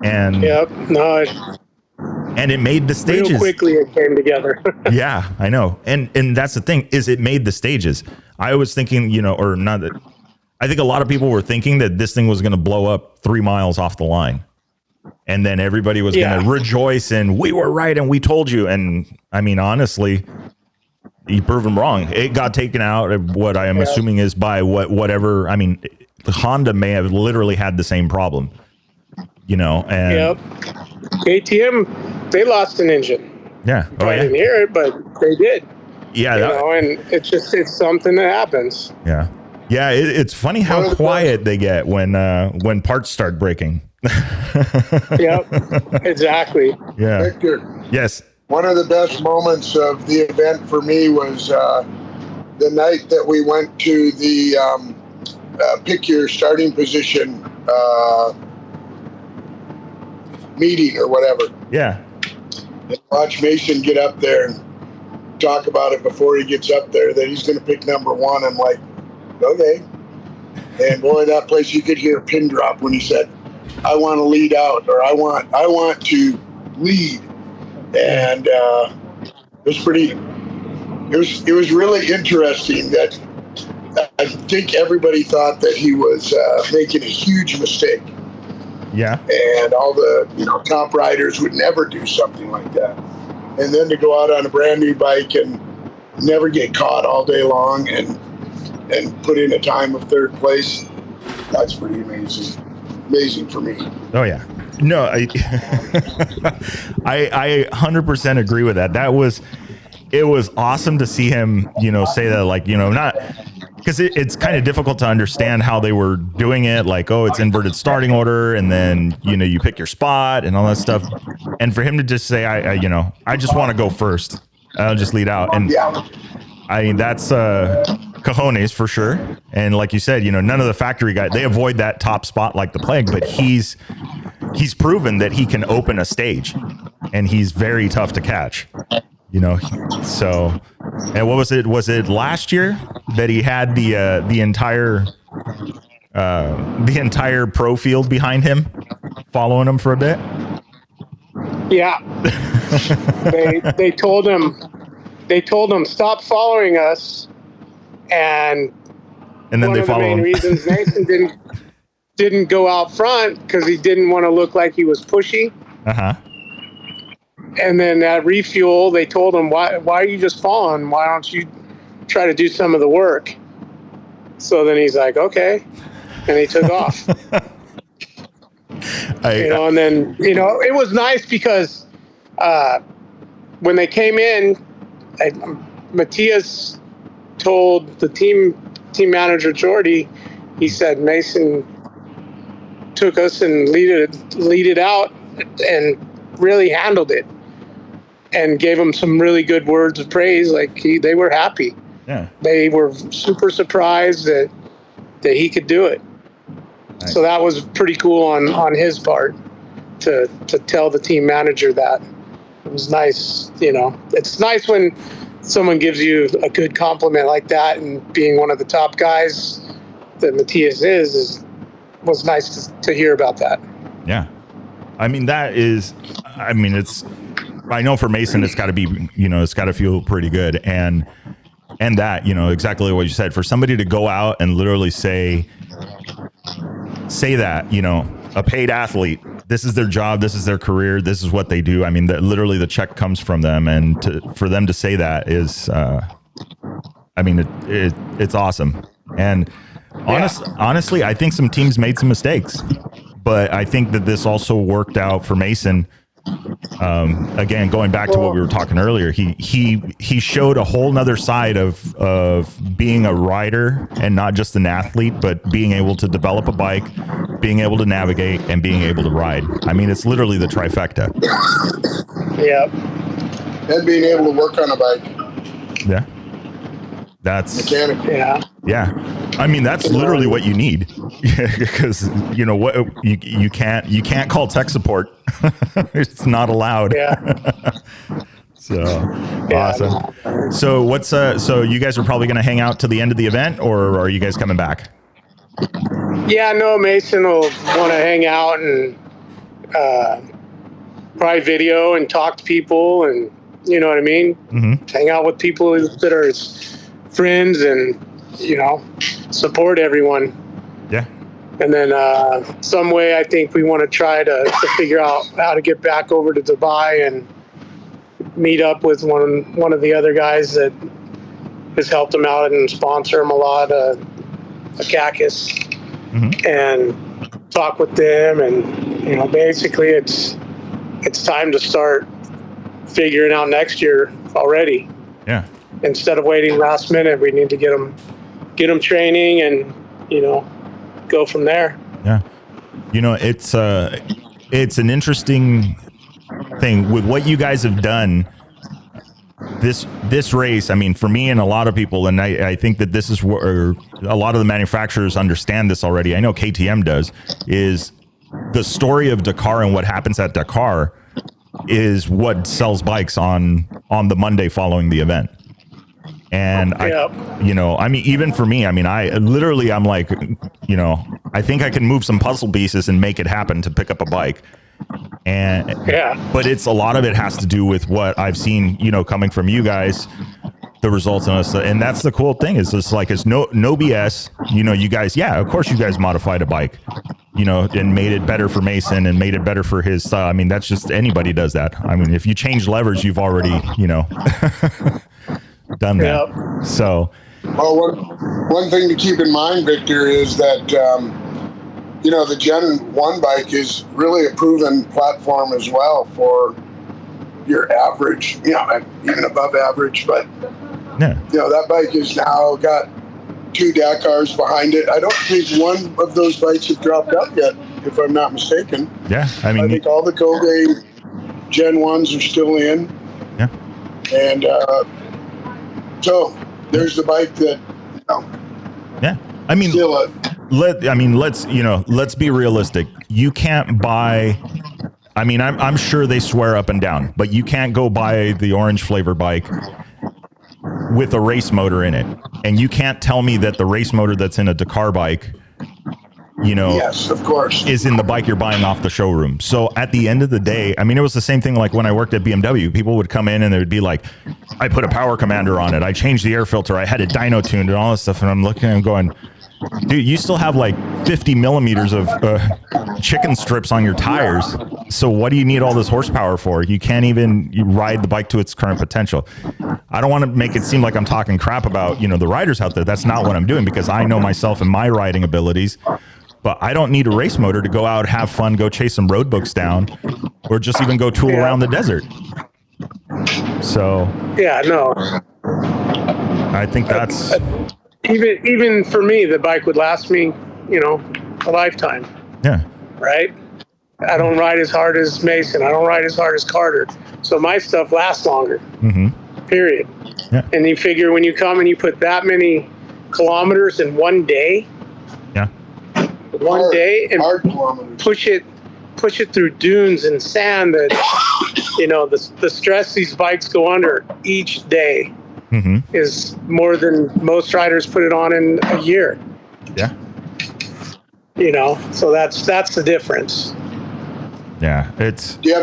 And and it made the stages. Real quickly it came together. Yeah, I know. And that's the thing, is it made the stages. I was thinking, you know, or not that, I think a lot of people were thinking that this thing was going to blow up 3 miles off the line. And then everybody was going to rejoice and we were right and we told you. And I mean, honestly, you proved them wrong. It got taken out of what I am assuming is by whatever. I mean, Honda may have literally had the same problem, you know. And KTM, they lost an engine. Yeah. I didn't hear it, but they did. Yeah. You know, and it's something that happens. Yeah. Yeah. It's funny how quiet they get when parts start breaking. Yep, exactly. Yeah. Victor, Yes. one of the best moments of the event for me was the night that we went to the pick your starting position meeting or whatever. Yeah. And watch Mason get up there and talk about it before he gets up there that he's going to pick number one. I'm like, okay. And boy, that place, you could hear a pin drop when he said, I want to lead out, or I want to lead. And it was really interesting that I think everybody thought that he was making a huge mistake. Yeah. And all the top riders would never do something like that. And then to go out on a brand new bike and never get caught all day long and put in a time of third place, that's pretty amazing. Amazing for me. Oh yeah. No, I 100% agree with that. It was awesome to see him, say that, like, not because it's kind of difficult to understand how they were doing it. Like, oh, it's inverted starting order. And then, you pick your spot and all that stuff. And for him to just say, I just want to go first. I'll just lead out. And Yeah. I mean, that's cojones for sure. And like you said, none of the factory guys, they avoid that top spot like the plague, but he's proven that he can open a stage and he's very tough to catch, so, and what was it? Was it last year that he had the entire pro field behind him following him for a bit? Yeah. they told him stop following us, and then one they of the follow main him. reasons Mason didn't go out front because he didn't want to look like he was pushy. And then at refuel, they told him, why are you just following? Why don't you try to do some of the work? So then he's like, okay, and he took off. And then it was nice because when they came in, Matthias told the team manager Jordy, he said Mason took us and lead it out and really handled it, and gave him some really good words of praise. Like they were happy. Yeah. They were super surprised that he could do it. Nice. So that was pretty cool on his part to tell the team manager that. It was nice. It's nice when someone gives you a good compliment like that, and being one of the top guys that Matthias was nice to hear about that. Yeah. I mean, I know for Mason, it's got to be, it's got to feel pretty good. And that, exactly what you said, for somebody to go out and literally say that, a paid athlete, this is their job, this is their career, this is what they do. I mean, literally the check comes from them. And for them to say that is, it's awesome. And honestly, I think some teams made some mistakes, but I think that this also worked out for Mason. Again, going back to what we were talking earlier, he showed a whole nother side of being a rider and not just an athlete, but being able to develop a bike, being able to navigate, and being able to ride. I mean, it's literally the trifecta. Yeah. And being able to work on a bike. Yeah. That's mechanical. Yeah. I mean, that's literally what you need, because what you can't call tech support. It's not allowed. Yeah. So awesome. So so you guys are probably going to hang out to the end of the event, or are you guys coming back? Yeah, no, Mason will want to hang out and probably video and talk to people, and you know what I mean? Mm-hmm. Hang out with people that are his friends and, support everyone. Yeah. And then some way I think we want to try to figure out how to get back over to Dubai and meet up with one of the other guys that has helped him out and sponsor him a lot, Akakis, and talk with them. And, basically it's time to start figuring out next year already. Yeah. Instead of waiting last minute, we need to get them training and, go from there. Yeah. You know, it's an interesting thing with what you guys have done. This race, I mean, for me and a lot of people, and I think that this is where a lot of the manufacturers understand this already. I know KTM does, is the story of Dakar and what happens at Dakar is what sells bikes on the Monday following the event. And I mean, even for me, I mean, I'm like, you know, I think I can move some puzzle pieces and make it happen to pick up a bike. And but it's a lot of it has to do with what I've seen, you know, coming from you guys, the results in us. And that's the cool thing is it's like, it's no BS, you know, you guys, of course you guys modified a bike, you know, and made it better for Mason and made it better for his style. I mean, that's just, anybody does that. I mean, if you change levers, you've already, you know, done that. Yep. So, well, one thing to keep in mind, Victor, is that, you know, the Gen 1 bike is really a proven platform as well for your average, you know, even above average, but you know, that bike has now got 2 Dakars behind it. I don't think one of those bikes have dropped out yet, if I'm not mistaken. Yeah, I mean, I think all the Kove Gen 1s are still in. Yeah. And so there's the bike that, you know, I mean, still let's be realistic. You can't buy, I mean, I'm sure they swear up and down, but you can't go buy the orange flavor bike with a race motor in it. And you can't tell me that the race motor that's in a Dakar bike, you know, yes, of course, is in the bike you're buying off the showroom. So at the end of the day, I mean, it was the same thing like when I worked at BMW. People would come in and they would be like, I put a power commander on it, I changed the air filter, I had it dyno tuned and all this stuff. And I'm looking and going, dude, you still have like 50 millimeters of chicken strips on your tires. So what do you need all this horsepower for? You can't even ride the bike to its current potential. I don't want to make it seem like I'm talking crap about, you know, the riders out there. That's not what I'm doing, because I know myself and my riding abilities. But I don't need a race motor to go out, have fun, go chase some road books down, or just even go tool around the desert. So I think that's even for me, the bike would last me, you know, a lifetime. Yeah. Right. I don't ride as hard as Mason. I don't ride as hard as Carter. So my stuff lasts longer. Period. Yeah. And you figure when you come and you put that many kilometers in one day. One day and push it through dunes and sand that, you know, the stress these bikes go under each day is more than most riders put it on in a year. Yeah. You know, so that's the difference. Yeah. It's. Do you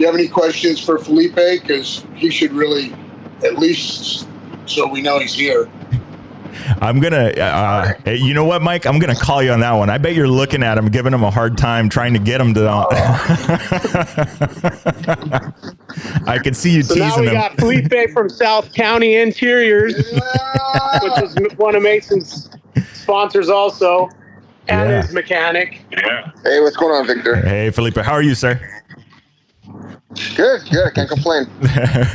have any questions for Felipe? Because he should really, at least so we know he's here. I'm gonna, you know what, Mike? I'm gonna call you on that one. I bet you're looking at him, giving him a hard time, trying to get him to. I can see you teasing him. So now we got Felipe from South County Interiors, which is one of Mason's sponsors also, and his mechanic. Yeah. Hey, what's going on, Victor? Hey, Felipe, how are you, sir? Good. I can't complain.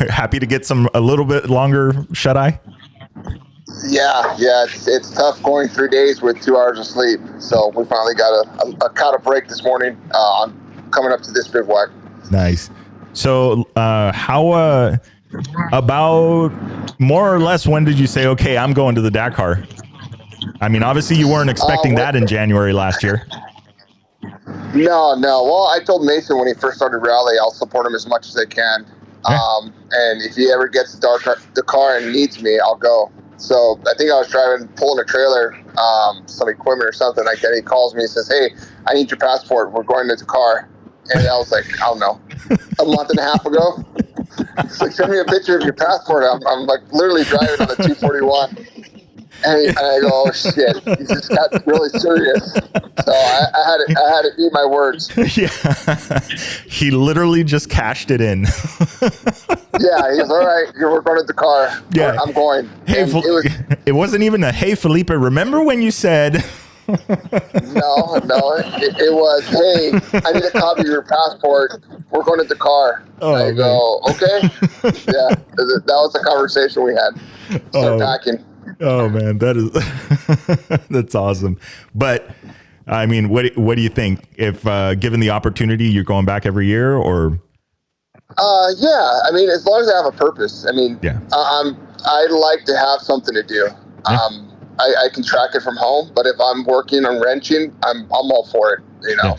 Happy to get a little bit longer shut-eye? Yeah, it's tough going 3 days with 2 hours of sleep. So we finally got a caught a break this morning. I'm coming up to this bivouac. Nice. So how about more or less when did you say, okay, I'm going to the Dakar? I mean, obviously you weren't expecting that in January last year. No. Well, I told Mason when he first started rally, I'll support him as much as I can. Yeah. And if he ever gets to Dakar and needs me, I'll go. So I think I was pulling a trailer, some equipment or something like that. He calls me and says, hey, I need your passport. We're going to Dakar. And I was like, I don't know, a month and a half ago. He's like, send me a picture of your passport. I'm like literally driving on the 241. And I go, oh shit, he just got really serious. So I had to eat my words. Yeah, he literally just cashed it in. Yeah, he's all right. We're going to the car. Yeah, I'm going. Hey, it wasn't even a hey, Felipe. Remember when you said? No, it was, hey, I need a copy of your passport. We're going to the car. I go, okay. Yeah, that was the conversation we had. Start packing. Oh man, that is that's awesome. But I mean, what do you think? If given the opportunity, you're going back every year, or? Yeah. I mean, as long as I have a purpose. I mean, Yeah. I like to have something to do. Yeah. I can track it from home, but if I'm working on wrenching, I'm all for it. You know,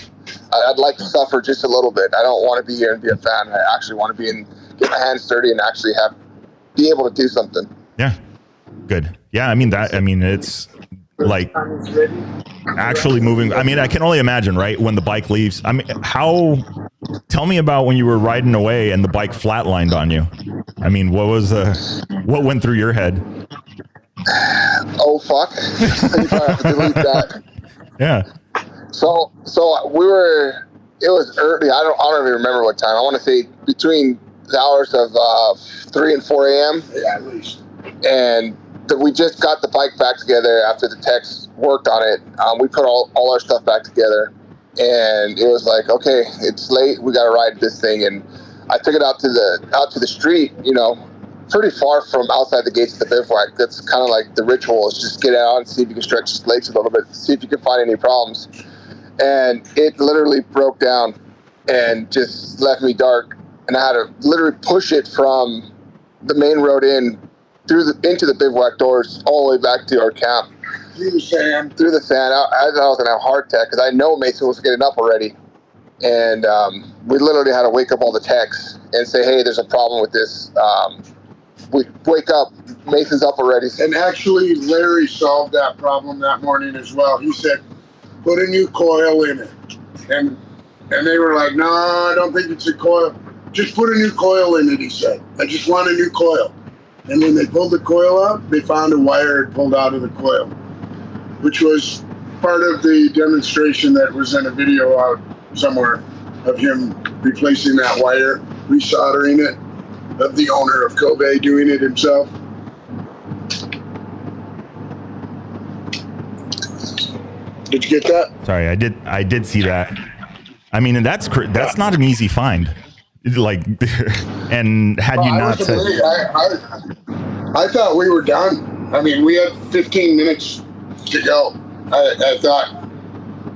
I'd like to suffer just a little bit. I don't want to be here and be a fan. I actually want to get my hands dirty and actually be able to do something. Yeah. Good. Yeah. I mean, it's like actually moving. I mean, I can only imagine, right? When the bike leaves, I mean, tell me about when you were riding away and the bike flatlined on you. I mean, what went through your head? Oh, fuck. You probably have to delete that. Yeah. So it was early. I don't even remember what time. I want to say between the hours of 3 and 4 a.m. Yeah, at least. And we just got the bike back together after the techs worked on it. We put all our stuff back together, and it was like, okay, it's late. We got to ride this thing. And I took it out to the street, you know, pretty far from outside the gates of the bivouac. That's kind of like the ritual, is just get out and see if you can stretch his legs a little bit, see if you can find any problems. And it literally broke down and just left me dark. And I had to literally push it from the main road into the bivouac doors all the way back to our camp. Through the sand. I thought I was going to have a heart attack because I know Mason was getting up already. And we literally had to wake up all the techs and say, hey, there's a problem with this. We wake up, Mason's up already. And actually, Larry solved that problem that morning as well. He said, put a new coil in it. And they were like, no, I don't think it's a coil. Just put a new coil in it, he said. I just want a new coil. And when they pulled the coil out, they found a wire pulled out of the coil, which was part of the demonstration that was in a video out somewhere of him replacing that wire, resoldering it, of the owner of Kove doing it himself. Did you get that? Sorry, I did see that. I mean, and that's not an easy find. Like, and had you not said, I thought we were done. I mean, we had 15 minutes to go. I thought,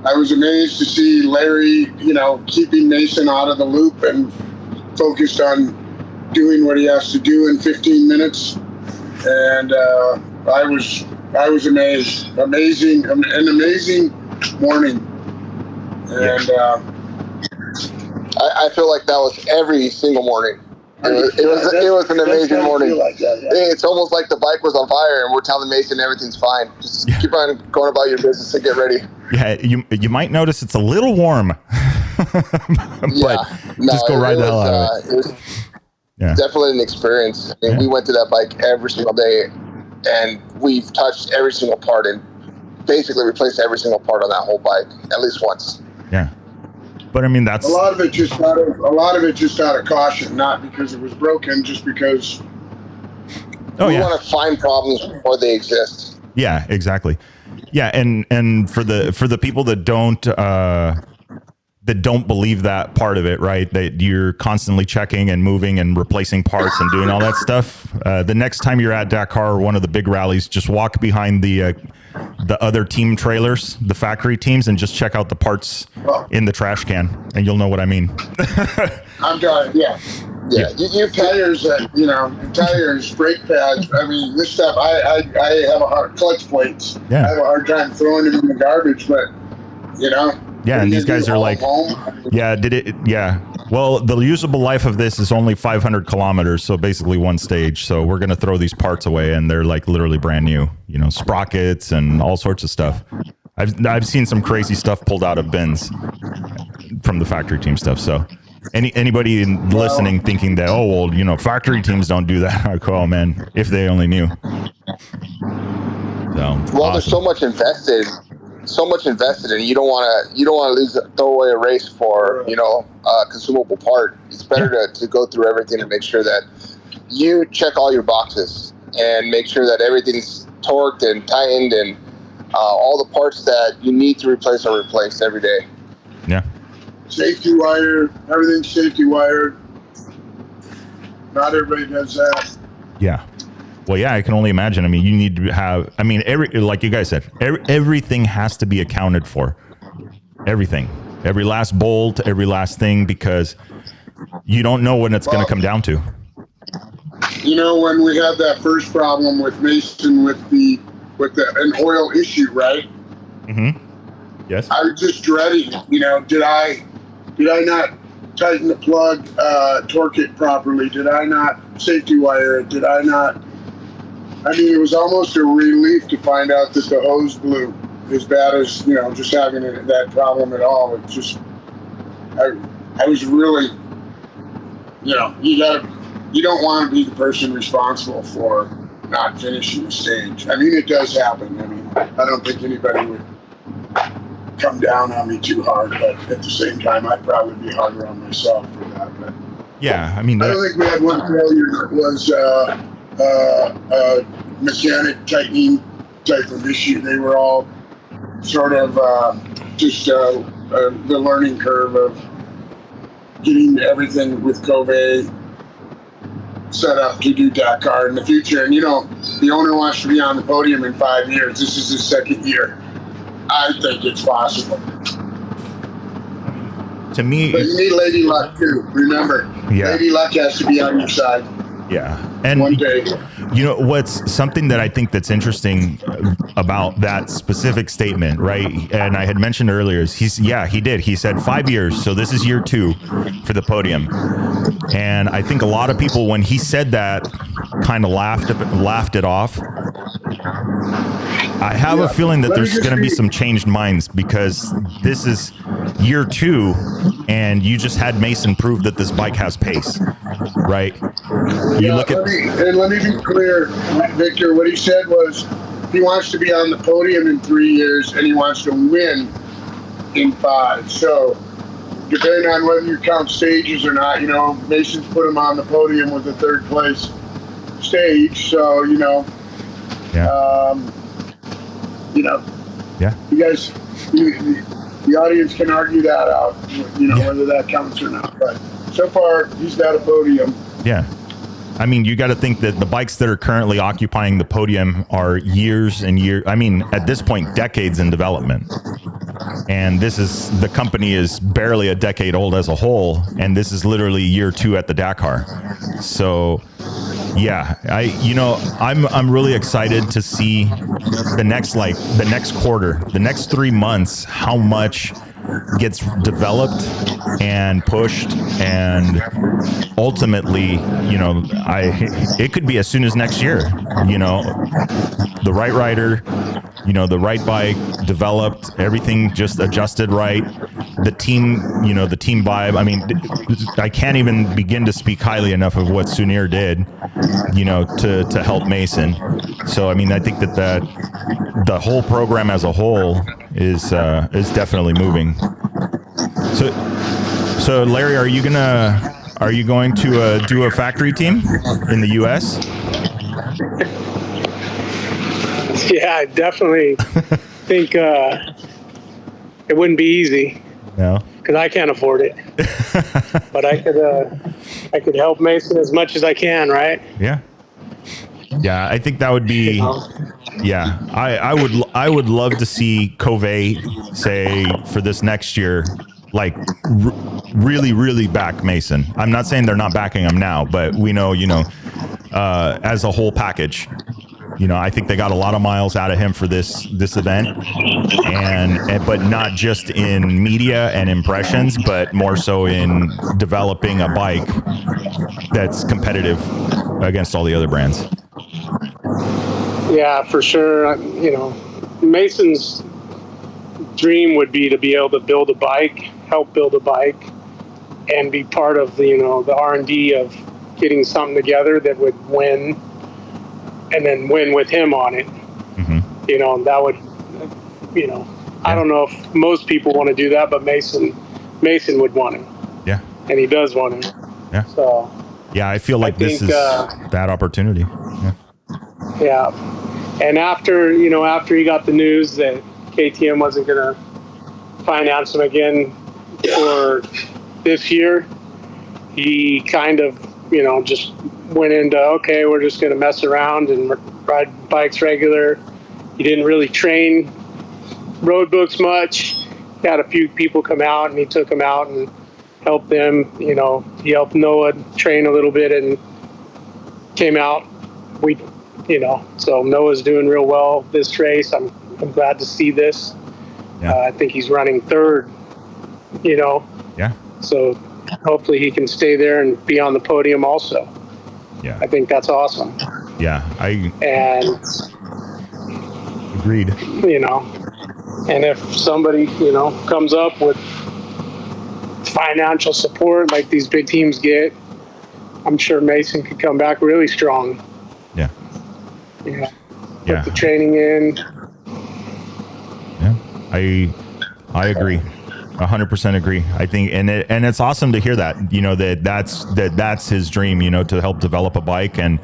I was amazed to see Larry, you know, keeping Mason out of the loop and focused on doing what he has to do in 15 minutes. And I was amazed. An amazing morning. And I feel like that was every single morning. It was an amazing morning. Like that, yeah. It's almost like the bike was on fire and we're telling Mason everything's fine. Just keep on going about your business and get ready. Yeah, you might notice it's a little warm, but just go ride the hell out of it. It was definitely an experience. I mean, we went to that bike every single day, and we've touched every single part and basically replaced every single part on that whole bike at least once. Yeah, but I mean that's a lot of it just out of caution, not because it was broken, just because we want to find problems before they exist. Yeah, exactly. Yeah, and for the people that don't believe that part of it, right? That you're constantly checking and moving and replacing parts and doing all that stuff. The next time you're at Dakar or one of the big rallies, just walk behind the other team trailers, the factory teams, and just check out the parts in the trash can, and you'll know what I mean. I'm trying, yeah. You tires, tires, brake pads. I mean, this stuff. I have a hard clutch plates. Yeah. I have a hard time throwing them in the garbage, but Yeah, and these guys are like, well, the usable life of this is only 500 kilometers, so basically one stage. So we're gonna throw these parts away, and they're like literally brand new. You know, sprockets and all sorts of stuff. I've seen some crazy stuff pulled out of bins from the factory team stuff. So anybody listening thinking that factory teams don't do that, I go, oh man, if they only knew. So awesome. There's so much invested, and you don't want to throw away a race for a consumable part. It's better to go through everything and make sure that you check all your boxes and make sure that everything's torqued and tightened, and all the parts that you need to replace are replaced every day. Yeah. Safety wired, everything's safety wired. Not everybody does that. Yeah. Well, yeah, I can only imagine. I mean, you need to have, like you guys said, everything has to be accounted for. everything, every last bolt, every last thing, because you don't know when it's going to come down to. You know, when we had that first problem with Mason with an oil issue, right? Mm-hmm. Yes. I was just dreading, you know, did I not tighten the plug, torque it properly? Did I not safety wire it? Did I not? I mean, it was almost a relief to find out that the hose blew, as bad as, you know, just having that problem at all. It just, I was really, you know, you don't want to be the person responsible for not finishing the stage. I mean, it does happen. I mean, I don't think anybody would come down on me too hard, but at the same time, I'd probably be harder on myself for that. But yeah, I mean, I don't think we had one failure that was a mechanic tightening type of issue. They were all sort of just the learning curve of getting everything with Kove set up to do Dakar in the future. And, you know, the owner wants to be on the podium in 5 years. This is his second year. I think it's possible. To me, but you need Lady Luck too. Remember, Lady Luck has to be on your side. Yeah, and one day, you know what's something that I think that's interesting about that specific statement, right? And I had mentioned earlier is he did. He said 5 years, so this is year 2 for the podium. And I think a lot of people, when he said that, kind of laughed it off. I have a feeling that there's going to be some changed minds, because this is year 2 and you just had Mason prove that this bike has pace, right? Let me be clear, Victor. What he said was he wants to be on the podium in 3 years and he wants to win in 5. So depending on whether you count stages or not, you know, Mason's put him on the podium with a 3rd place stage. So, you know, you guys, the audience can argue that out, you know, whether that counts or not. But so far, he's got a podium. Yeah. I mean, you got to think that the bikes that are currently occupying the podium are years and years. I mean, at this point, decades in development. And the company is barely a decade old as a whole. And this is literally year 2 at the Dakar. So, yeah, I'm really excited to see the next quarter, the next 3 months, how much gets developed and pushed, and ultimately, you know, it could be as soon as next year, you know, the right rider, you know, the right bike developed, everything just adjusted right. The team, you know, the team vibe. I mean, I can't even begin to speak highly enough of what Sunir did, you know, to help Mason. So, I mean, I think that the whole program as a whole is definitely moving. So Larry, are you going to do a factory team in the U.S.? Yeah, I definitely think it wouldn't be easy. No, because I can't afford it. But I could help Mason as much as I can, right? Yeah. Yeah, I think that would be. Yeah, I would love to see Kove say for this next year, like really, really back Mason. I'm not saying they're not backing him now, but we know, you know, as a whole package, you know, I think they got a lot of miles out of him for this event, but not just in media and impressions, but more so in developing a bike that's competitive against all the other brands. Yeah, for sure. You know, Mason's dream would be to be able to build a bike, help build a bike, and be part of the, you know, the R&D of getting something together that would win, and then win with him on it. Mm-hmm. You know, that would, you know, yeah. I don't know if most people want to do that, but Mason would want it. Yeah. And he does want it. Yeah. So. Yeah, I feel like this is that opportunity. Yeah. Yeah. And after he got the news that KTM wasn't going to finance him again for this year, he kind of, you know, just went into, okay, we're just going to mess around and ride bikes regular. He didn't really train road books much. had a few people come out, and he took them out and helped them. You know, he helped Noah train a little bit and came out. So Noah's doing real well this race. I'm glad to see this. Yeah. I think he's running third. Yeah. So hopefully he can stay there and be on the podium also. Yeah. I think that's awesome. Yeah. And agreed. And if somebody, comes up with financial support like these big teams get, I'm sure Mason could come back really strong. Yeah. Put the training in. Yeah. I agree. 100% agree. I think, and it's awesome to hear that, that's his dream, to help develop a bike. And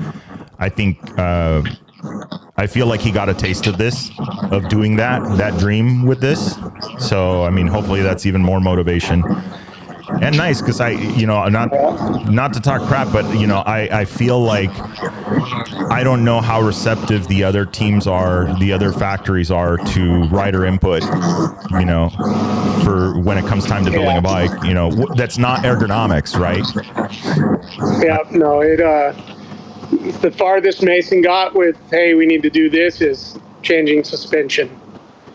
I think, I feel like he got a taste of this, of doing that dream with this. So, I mean, hopefully that's even more motivation. And nice, because not to talk crap, but I feel like I don't know how receptive the other teams are, the other factories are to rider input, for when it comes time to building a bike, that's not ergonomics, right? Yeah, no, the farthest Mason got with, hey, we need to do this, is changing suspension.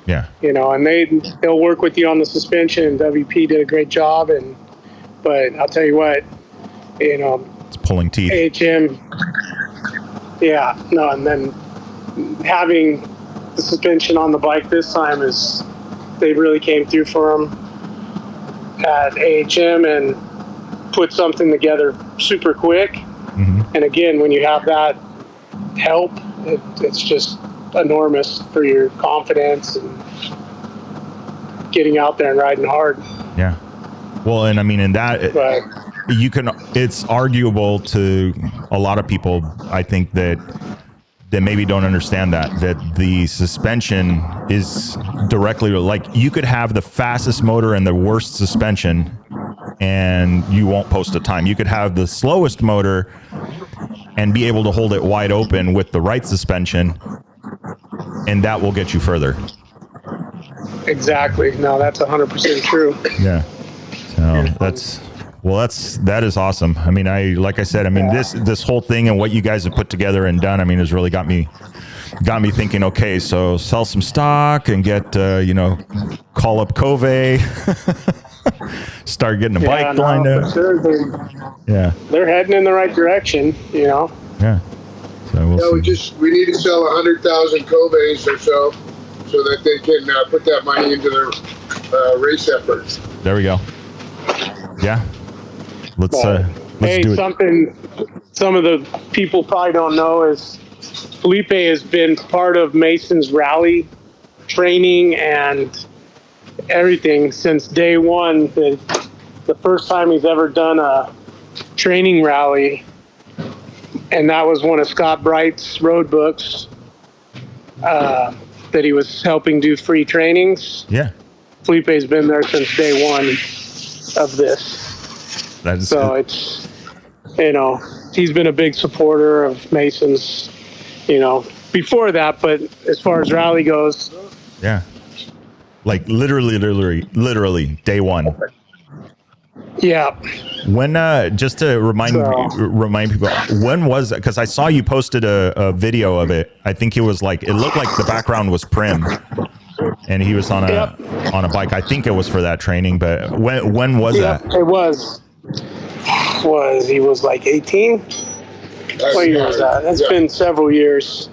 Yeah. And they'll work with you on the suspension, and WP did a great job. But I'll tell you what, it's pulling teeth. AHM, and then having the suspension on the bike this time they really came through for him at AHM and put something together super quick. Mm-hmm. And again, when you have that help, it's just enormous for your confidence and getting out there and riding hard. Yeah. Well, and I mean, in that, it's arguable to a lot of people, I think, that maybe don't understand that the suspension is directly, like, you could have the fastest motor and the worst suspension and you won't post a time. You could have the slowest motor and be able to hold it wide open with the right suspension, and that will get you further. Exactly. No, that's 100% true. Yeah. So that is awesome. I mean, like I said, this whole thing and what you guys have put together and done, has really got me thinking, okay, so sell some stock and get, call up Kove, start getting a bike lined up. Sure. They're heading in the right direction, Yeah. So we need to sell 100,000 Koves or so that they can put that money into their race efforts. There we go. Yeah. Let's do it. Something some of the people probably don't know is Felipe has been part of Mason's rally training and everything since day one. The first time he's ever done a training rally, and that was one of Scott Bright's road books that he was helping do free trainings. Yeah. Felipe's been there since day one of this. It's, he's been a big supporter of Mason's, before that, but as far as rally goes. Yeah. Like literally day one. Yeah. When, just to remind people, when was that? Because I saw you posted a video of it. I think it looked like the background was Prim, and he was on a bike. I think it was for that training, but when was that? It was he was like 18? What year was that? It's been several years.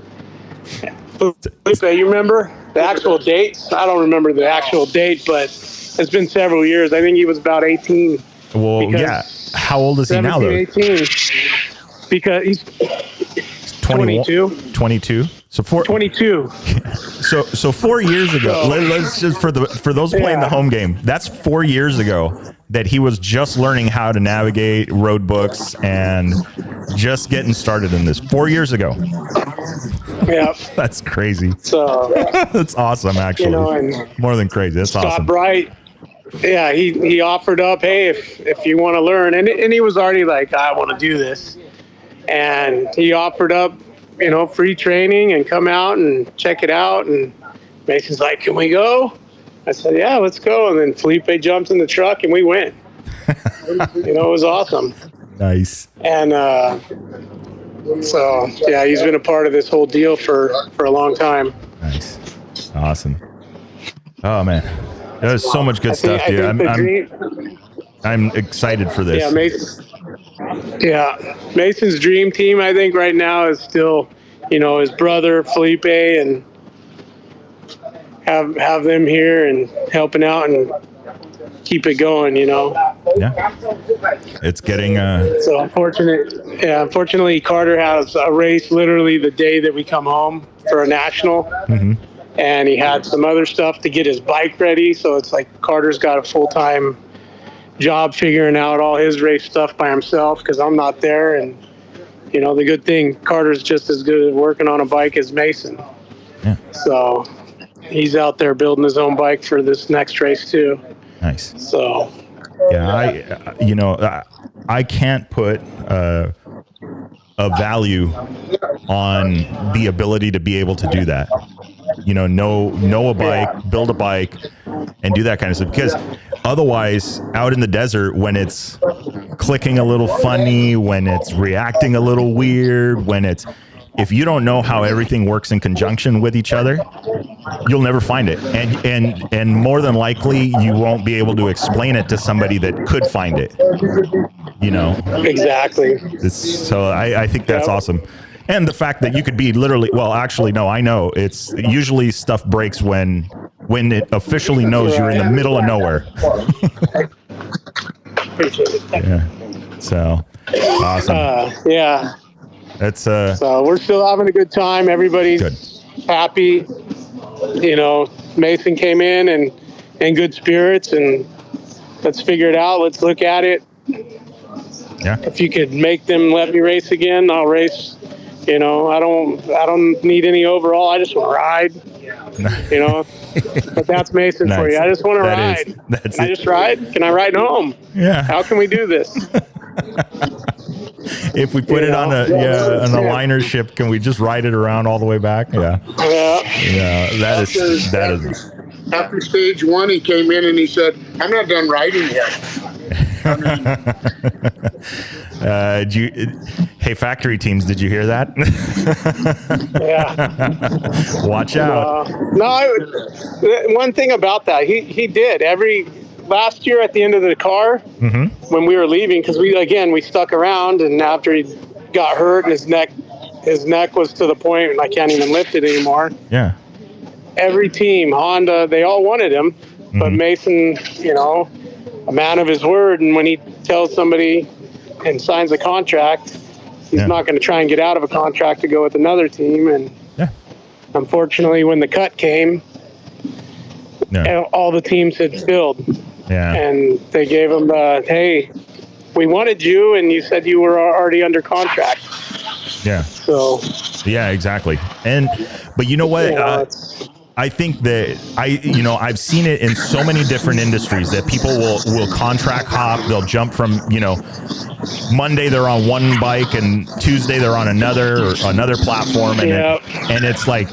Felipe, you remember the actual dates? I don't remember the actual date, but it's been several years. I think he was about 18. Well, yeah. How old is he now, though? 18. Because he's 22. 22. So 22. So 4 years ago. Let's just for those playing the home game. That's 4 years ago that he was just learning how to navigate road books and just getting started in this. 4 years ago. Yeah. That's crazy. So that's awesome, actually. More than crazy. That's Scott awesome. Bright. Yeah, he offered up, hey, if you want to learn, and he was already like, I want to do this, and he offered up, free training and come out and check it out. And Mason's like, can we go? I said, yeah, let's go. And then Felipe jumped in the truck and we went. It was awesome. Nice. And so, yeah, he's been a part of this whole deal for a long time. Nice. Awesome. Oh, man. There's so much good stuff, dude. I'm excited for this. Mason's dream team, I think, right now is still, his brother, Felipe, and have them here and helping out and keep it going, Yeah. It's getting So unfortunately Carter has a race literally the day that we come home for a national. Mm-hmm. And he had some other stuff to get his bike ready, so it's like Carter's got a full-time job figuring out all his race stuff by himself because I'm not there. And the good thing, Carter's just as good at working on a bike as Mason. Yeah. So he's out there building his own bike for this next race too. Nice. So yeah, I can't put a value on the ability to be able to do that. Know a bike, build a bike, and do that kind of stuff. Because otherwise, out in the desert, when it's clicking a little funny, when it's reacting a little weird, if you don't know how everything works in conjunction with each other, you'll never find it. And more than likely, you won't be able to explain it to somebody that could find it. Exactly. So I think that's awesome. And the fact that you could be literally, well, actually, no, I know. It's usually stuff breaks when it officially knows you're in the middle of nowhere. Yeah. So, awesome. Yeah. That's So we're still having a good time. Everybody's good. Happy. Mason came in and good spirits, and let's figure it out. Let's look at it. Yeah. If you could make them let me race again, I'll race. I don't need any overall. I just want to ride. But that's Mason Nice. for you. I just want to ride. Can I just ride? Can I ride home? Yeah. How can we do this? If we put it on a liner ship, can we just ride it around all the way back? Yeah. Yeah. That is. After stage one, he came in and he said, "I'm not done riding yet." Hey, factory teams, did you hear that? Yeah. Watch out. One thing about that, he did last year at the end of the car, mm-hmm. when we were leaving, because we stuck around, and after he got hurt and his neck was to the point and I can't even lift it anymore. Yeah. Every team, Honda, they all wanted him, mm-hmm. but Mason, a man of his word, and when he tells somebody and signs a contract, he's not going to try and get out of a contract to go with another team. And unfortunately, when the cut came, all the teams had filled. Yeah. And they gave him, hey, we wanted you, and you said you were already under contract. Yeah. So. Yeah, exactly. But you know what? I think that I've seen it in so many different industries that people will contract hop. They'll jump from, Monday they're on one bike and Tuesday they're on another platform. And it's like,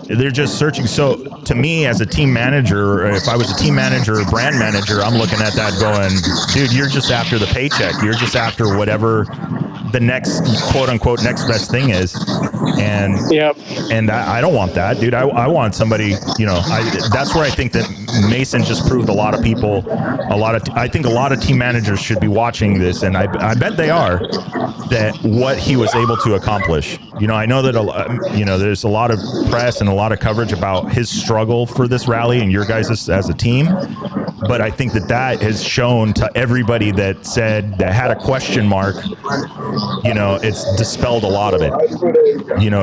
they're just searching. So to me as a team manager, or if I was a team manager or brand manager, I'm looking at that going, dude, you're just after the paycheck. You're just after whatever the next quote unquote next best thing is. And I don't want that, dude. I want somebody, that's where I think that Mason just proved a lot of people, I think a lot of team managers should be watching this. And I bet they are, that what he was able to accomplish. I know that, there's a lot of press and a lot of coverage about his struggle for this rally and your guys as a team. But I think that has shown to everybody that had a question mark, it's dispelled a lot of it.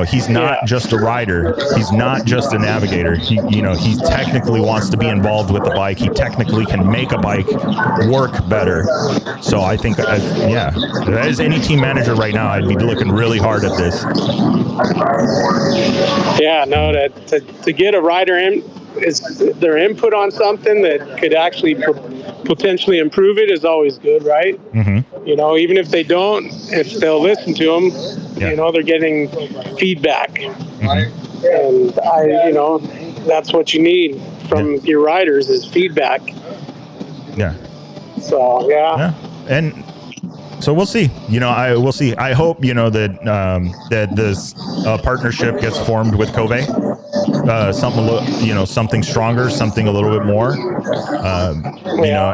He's not just a rider. He's not just a navigator. He technically wants to be involved with the bike. He technically can make a bike work better. So I think, as any team manager right now, I'd be looking really hard at this. Yeah, no, to get a rider in, is their input on something that could actually potentially improve it is always good, right? Mm-hmm. Even if they don't, if they'll listen to them, they're getting feedback. Mm-hmm. And that's what you need from your riders is feedback. Yeah. So Yeah. And so we'll see. We'll see. I hope that this partnership gets formed with Kove. Something stronger, something a little bit more,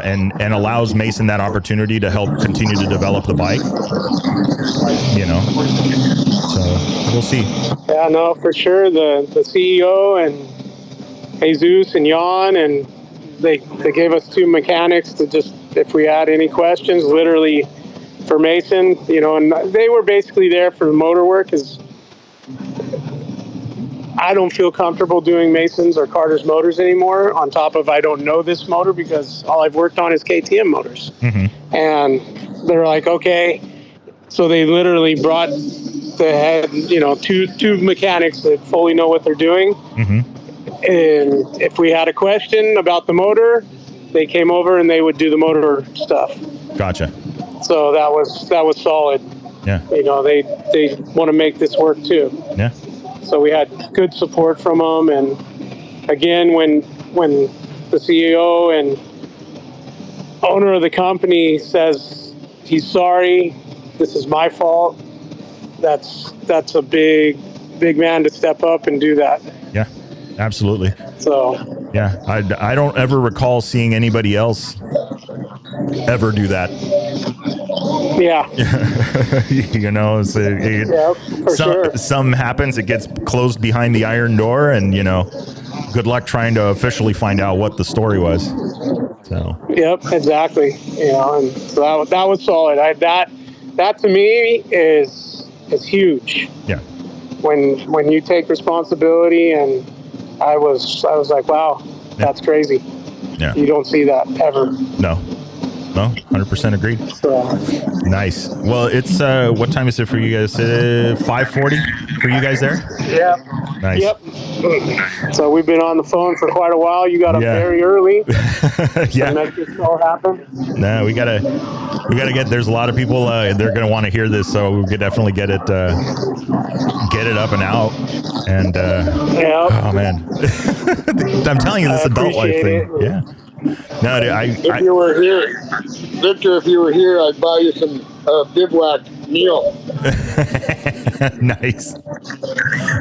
and allows Mason that opportunity to help continue to develop the bike. So we'll see. Yeah, no, for sure. The CEO and Jesus and Jan, and they gave us 2 mechanics to just, if we had any questions, literally for Mason, and they were basically there for the motor work, because I don't feel comfortable doing Mason's or Carter's motors anymore, on top of I don't know this motor because all I've worked on is KTM motors. Mm-hmm. And they're like, okay. So they literally brought the head, two mechanics that fully know what they're doing. Mm-hmm. And if we had a question about the motor, they came over and they would do the motor stuff. Gotcha. So that was solid. Yeah. They want to make this work too. Yeah. So we had good support from them, and again, when the CEO and owner of the company says he's sorry, this is my fault, that's a big man to step up and do that. Yeah, absolutely. So yeah, I don't ever recall seeing anybody else ever do that. Yeah. Some happens, it gets closed behind the iron door, and good luck trying to officially find out what the story was. So yep, exactly. And so that was solid. That to me is huge. Yeah. When you take responsibility, and I was like, wow, that's crazy. Yeah. You don't see that ever. No, 100% agreed. So, nice. Well, it's what time is it for you guys? 5:40 for you guys there? Yeah. Nice. Yep. So we've been on the phone for quite a while. You got up very early. Yeah. To make this all happen. No, we gotta get. There's a lot of people. They're gonna want to hear this, so we could definitely get it up and out. And oh man, I'm telling you, this adult life thing. Yeah. No, if you were here, Victor, I'd buy you some bivouac meal. Nice.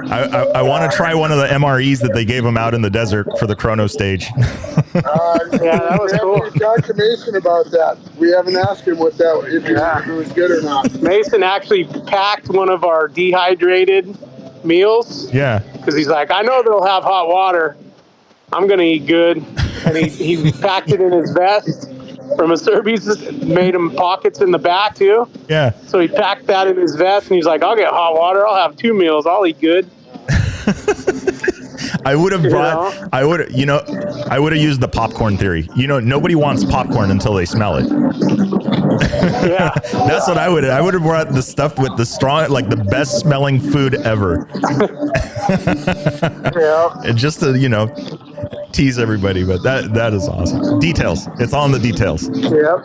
I want to try one of the MREs that they gave him out in the desert for the chrono stage. Yeah, that was cool. We haven't talked to Mason about that. We haven't asked him if it was good or not. Mason actually packed one of our dehydrated meals. Yeah. Because he's like, I know they'll have hot water. I'm going to eat good. And he packed it in his vest from a service, made him pockets in the back too. Yeah. So he packed that in his vest, and he's like, I'll get hot water. I'll have 2 meals. I'll eat good. I would have I would have used the popcorn theory. Nobody wants popcorn until they smell it. Yeah. That's what I would have. I would have brought the stuff with the strong, like the best smelling food ever. Yeah. And just to, tease everybody, but that is awesome. Details. It's all in the details. Yep.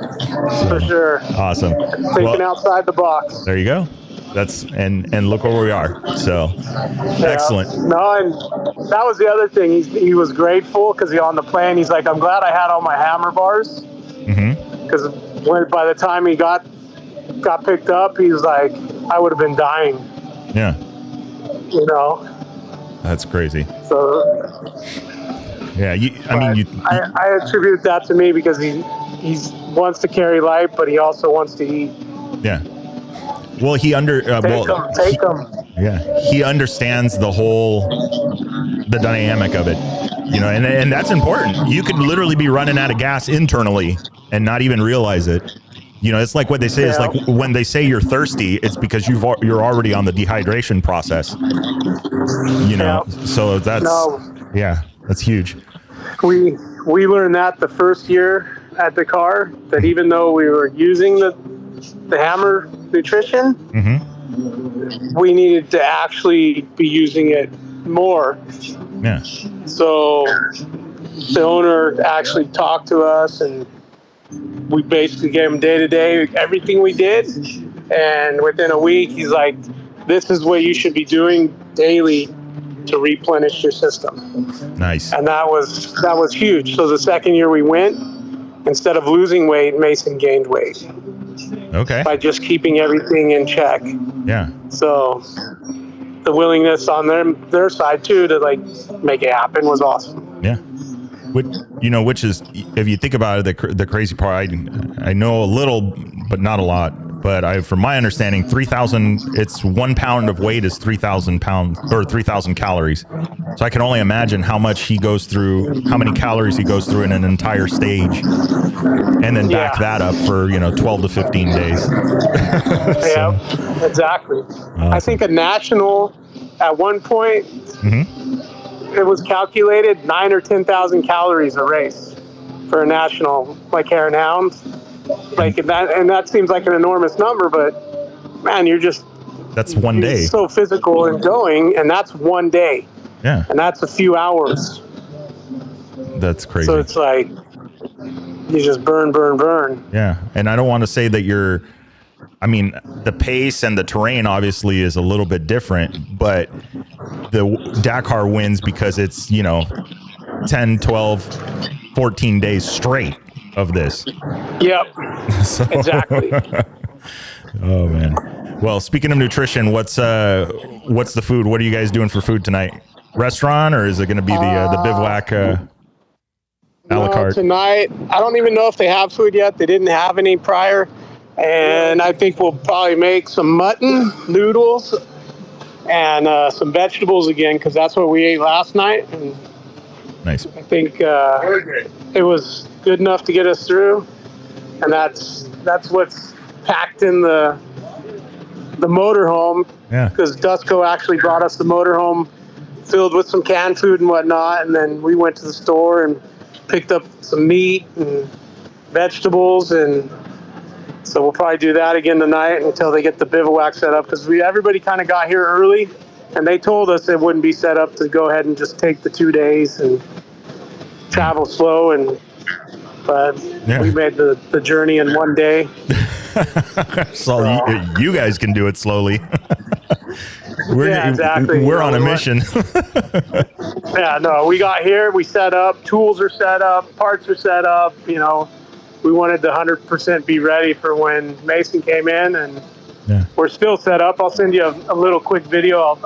For sure. Awesome. Thinking outside the box. There you go. And look where we are. So excellent. No, and that was the other thing. He was grateful because on the plane, he's like, I'm glad I had all my hammer bars. Because by the time he got picked up, he's like, I would have been dying. Yeah. That's crazy. So. Yeah. I attribute that to me because he wants to carry light, but he also wants to eat. Yeah. Well, take him. Yeah, he understands the dynamic of it, and that's important. You could literally be running out of gas internally and not even realize it. It's like what they say. It's like when they say you're thirsty, it's because you're already on the dehydration process. So that's huge. We learned that the first year at Dakar, that even though we were using the hammer nutrition, we needed to actually be using it more. Yeah. So the owner actually talked to us, and we basically gave him day-to-day everything we did. And within a week, he's like, this is what you should be doing daily to replenish your system. Nice. And that was huge. So the second year we went, instead of losing weight, Mason gained weight Okay. by just keeping everything in check. Yeah. So the willingness on their side too to like make it happen was awesome. Yeah. Which is, if you think about it, the crazy part, I know a little, but not a lot. But from my understanding, 3,000, it's 1 pound of weight is 3,000 pounds or 3,000 calories. So I can only imagine how much he goes through, how many calories he goes through in an entire stage, and then back that up for 12 to 15 days. Yeah, exactly. Awesome. I think a national at one point. It was calculated 9,000 or 10,000 calories a race for a national, like hare and hounds. Like that seems like an enormous number, but man, that's one day. So physical and going, and that's one day. Yeah. And that's a few hours. That's crazy. So it's like you just burn. Yeah. And I don't want to say that the pace and the terrain obviously is a little bit different, but the Dakar wins because it's 10, 12, 14 days straight of this. Yep. Exactly. Oh man. Well, speaking of nutrition, what's the food? What are you guys doing for food tonight? Restaurant, or is it going to be the bivouac a la carte? Tonight, I don't even know if they have food yet. They didn't have any prior. And I think we'll probably make some mutton, noodles, and some vegetables again, because that's what we ate last night. And nice. I think it was good enough to get us through, and that's what's packed in the motorhome. Yeah. Because Dusko actually brought us the motorhome filled with some canned food and whatnot, and then we went to the store and picked up some meat and vegetables, and so we'll probably do that again tonight until they get the bivouac set up, because everybody kind of got here early, and they told us it wouldn't be set up to go ahead and just take the 2 days and travel slow, but we made the journey in 1 day. So you guys can do it slowly. Exactly. We're on a mission. We got here, we set up, tools are set up, parts are set up, we wanted to 100% be ready for when Mason came in, and we're still set up. I'll send you a little quick video.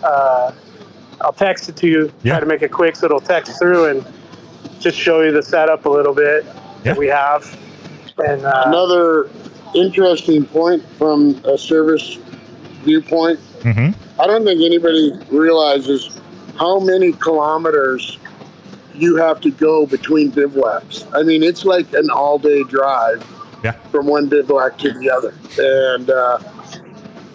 I'll text it to you. Try to make it quick so it'll text through and just show you the setup a little bit that we have. And another interesting point from a service viewpoint, I don't think anybody realizes how many kilometers you have to go between bivouacs. I mean, it's like an all-day drive from one bivouac to the other. And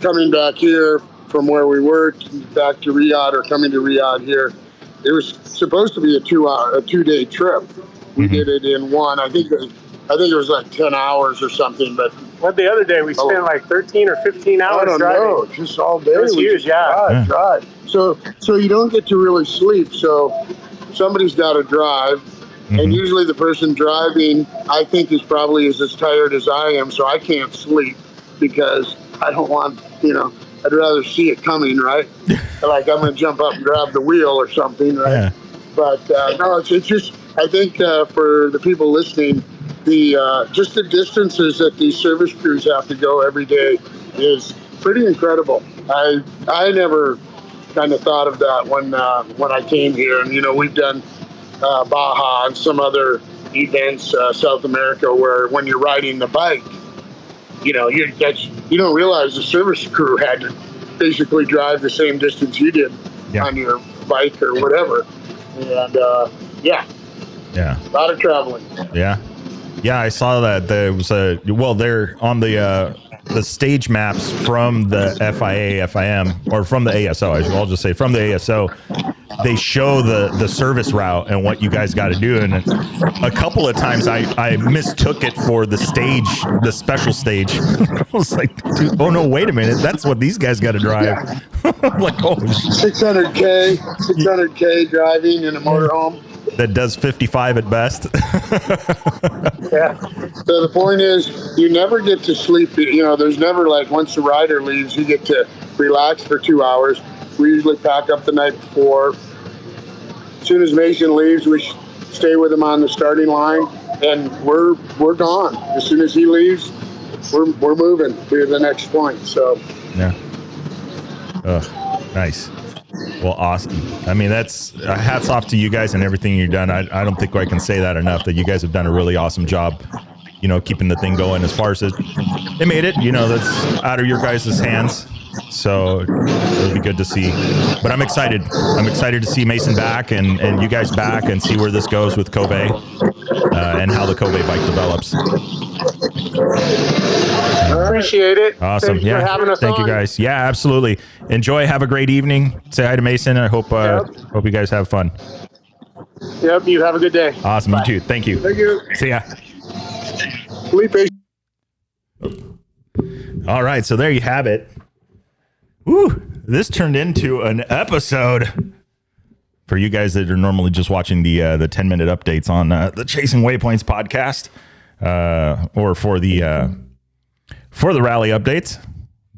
coming back here from where we were back to Riyadh, or coming to Riyadh here, it was supposed to be a 2-day trip. We did it in one. I think it was like 10 hours or something. But the other day we spent like 13 or 15 hours I don't driving. know, just all day. It was huge, drive. So you don't get to really sleep. So somebody's got to drive, and usually the person driving, I think, is probably as tired as I am, so I can't sleep because I don't want, I'd rather see it coming, right? Like I'm going to jump up and grab the wheel or something, right? Yeah. But no, it's just, I think for the people listening, just the distances that these service crews have to go every day is pretty incredible. I never kind of thought of that when I came here, and we've done Baja and some other events, South America, where when you're riding the bike, you don't realize the service crew had to basically drive the same distance you did on your bike or whatever, and a lot of traveling. Yeah, I saw that there was they're on the stage maps from the FIA, FIM, or from the ASO. I'll just say from the ASO. They show the service route and what you guys got to do. And a couple of times I mistook it for the stage, the special stage. I was like, dude, oh no, wait a minute. That's what these guys got to drive. I'm like, oh, 600K driving in a motorhome. That does 55 at best. So the point is, you never get to sleep. There's never like once the rider leaves, you get to relax for 2 hours. We usually pack up the night before. As soon as Mason leaves, we stay with him on the starting line, and we're gone. As soon as he leaves, we're moving to the next point. So Yeah. Nice. Well, awesome. I mean, that's hats off to you guys and everything you've done. I don't think I can say that enough, that you guys have done a really awesome job, you know, keeping the thing going. As far as they made it, you know, that's out of your guys' hands. So it'll be good to see. But I'm excited. I'm excited to see Mason back and you guys back and see where this goes with Kove and how the Kove bike develops. Appreciate it. Awesome. Thanks for having us Thank you on. guys. Yeah, absolutely. Enjoy. Have a great evening. Say hi to Mason. I hope hope you guys have fun. Yep. You have a good day. Awesome. Bye. You too. Thank you. thank you, See ya. Felipe. All right. So there you have it. Woo. This turned into an episode for you guys that are normally just watching the 10-minute updates on the Chasing Waypoints podcast, or for the rally updates.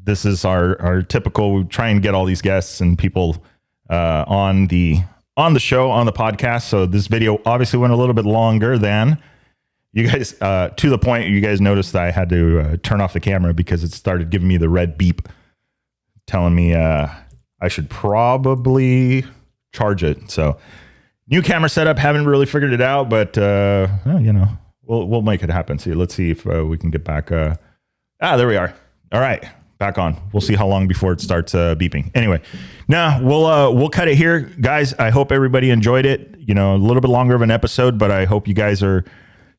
This is our typical. We try and get all these guests and people on the show, on the podcast. So this video obviously went a little bit longer than you guys, to the point you guys noticed that I had to turn off the camera because it started giving me the red beep telling me I should probably charge it. So new camera setup, haven't really figured it out, but well, you know, we'll make it happen. See, let's see if we can get back. There we are. All right, back on. We'll see how long before it starts beeping. Anyway, now we'll cut it here, guys. I hope everybody enjoyed it. You know, a little bit longer of an episode, but I hope you guys are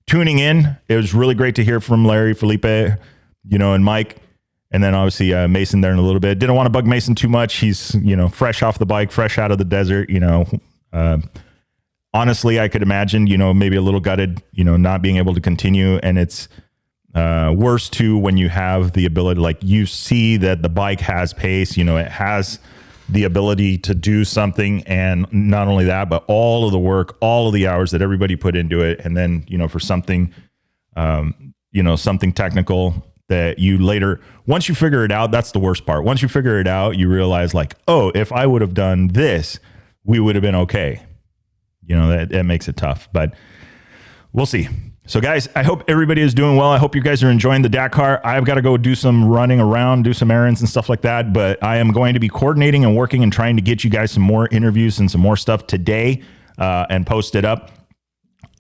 tuning in. It was really great to hear from Larry, Felipe, you know, and Mike. And then obviously Mason there in a little bit. Didn't want to bug Mason too much. He's, you know, fresh off the bike, fresh out of the desert, you know. Honestly, I could imagine, you know, maybe a little gutted, you know, not being able to continue. And it's worse too when you have the ability, like you see that the bike has pace, you know, it has the ability to do something. And not only that, but all of the work, all of the hours that everybody put into it. And then, you know, for something, you know, something technical that you later, once you figure it out, that's the worst part. Once you figure it out, you realize like, oh, if I would have done this, we would have been okay. You know, that makes it tough, but we'll see. So guys, I hope everybody is doing well. I hope you guys are enjoying the Dakar. I've got to go do some running around, do some errands and stuff like that, but I am going to be coordinating and working and trying to get you guys some more interviews and some more stuff today and post it up.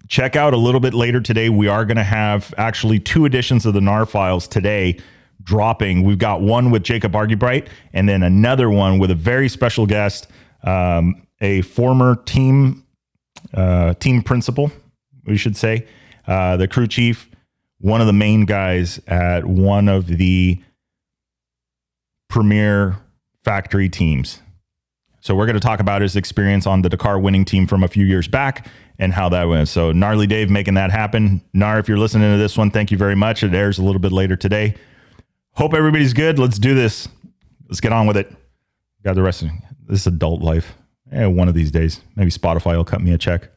Check out a little bit later today. We are going to have actually 2 editions of the NAR files today dropping. We've got one with Jacob Argybright and then another one with a very special guest, a former team principal, we should say, the crew chief, one of the main guys at one of the premier factory teams. So we're going to talk about his experience on the Dakar winning team from a few years back and how that went. So Gnarly Dave making that happen. Nar, if you're listening to this one, thank you very much. It airs a little bit later today. Hope everybody's good. Let's do this. Let's get on with it. Got the rest of this adult life. One of these days, maybe Spotify will cut me a check.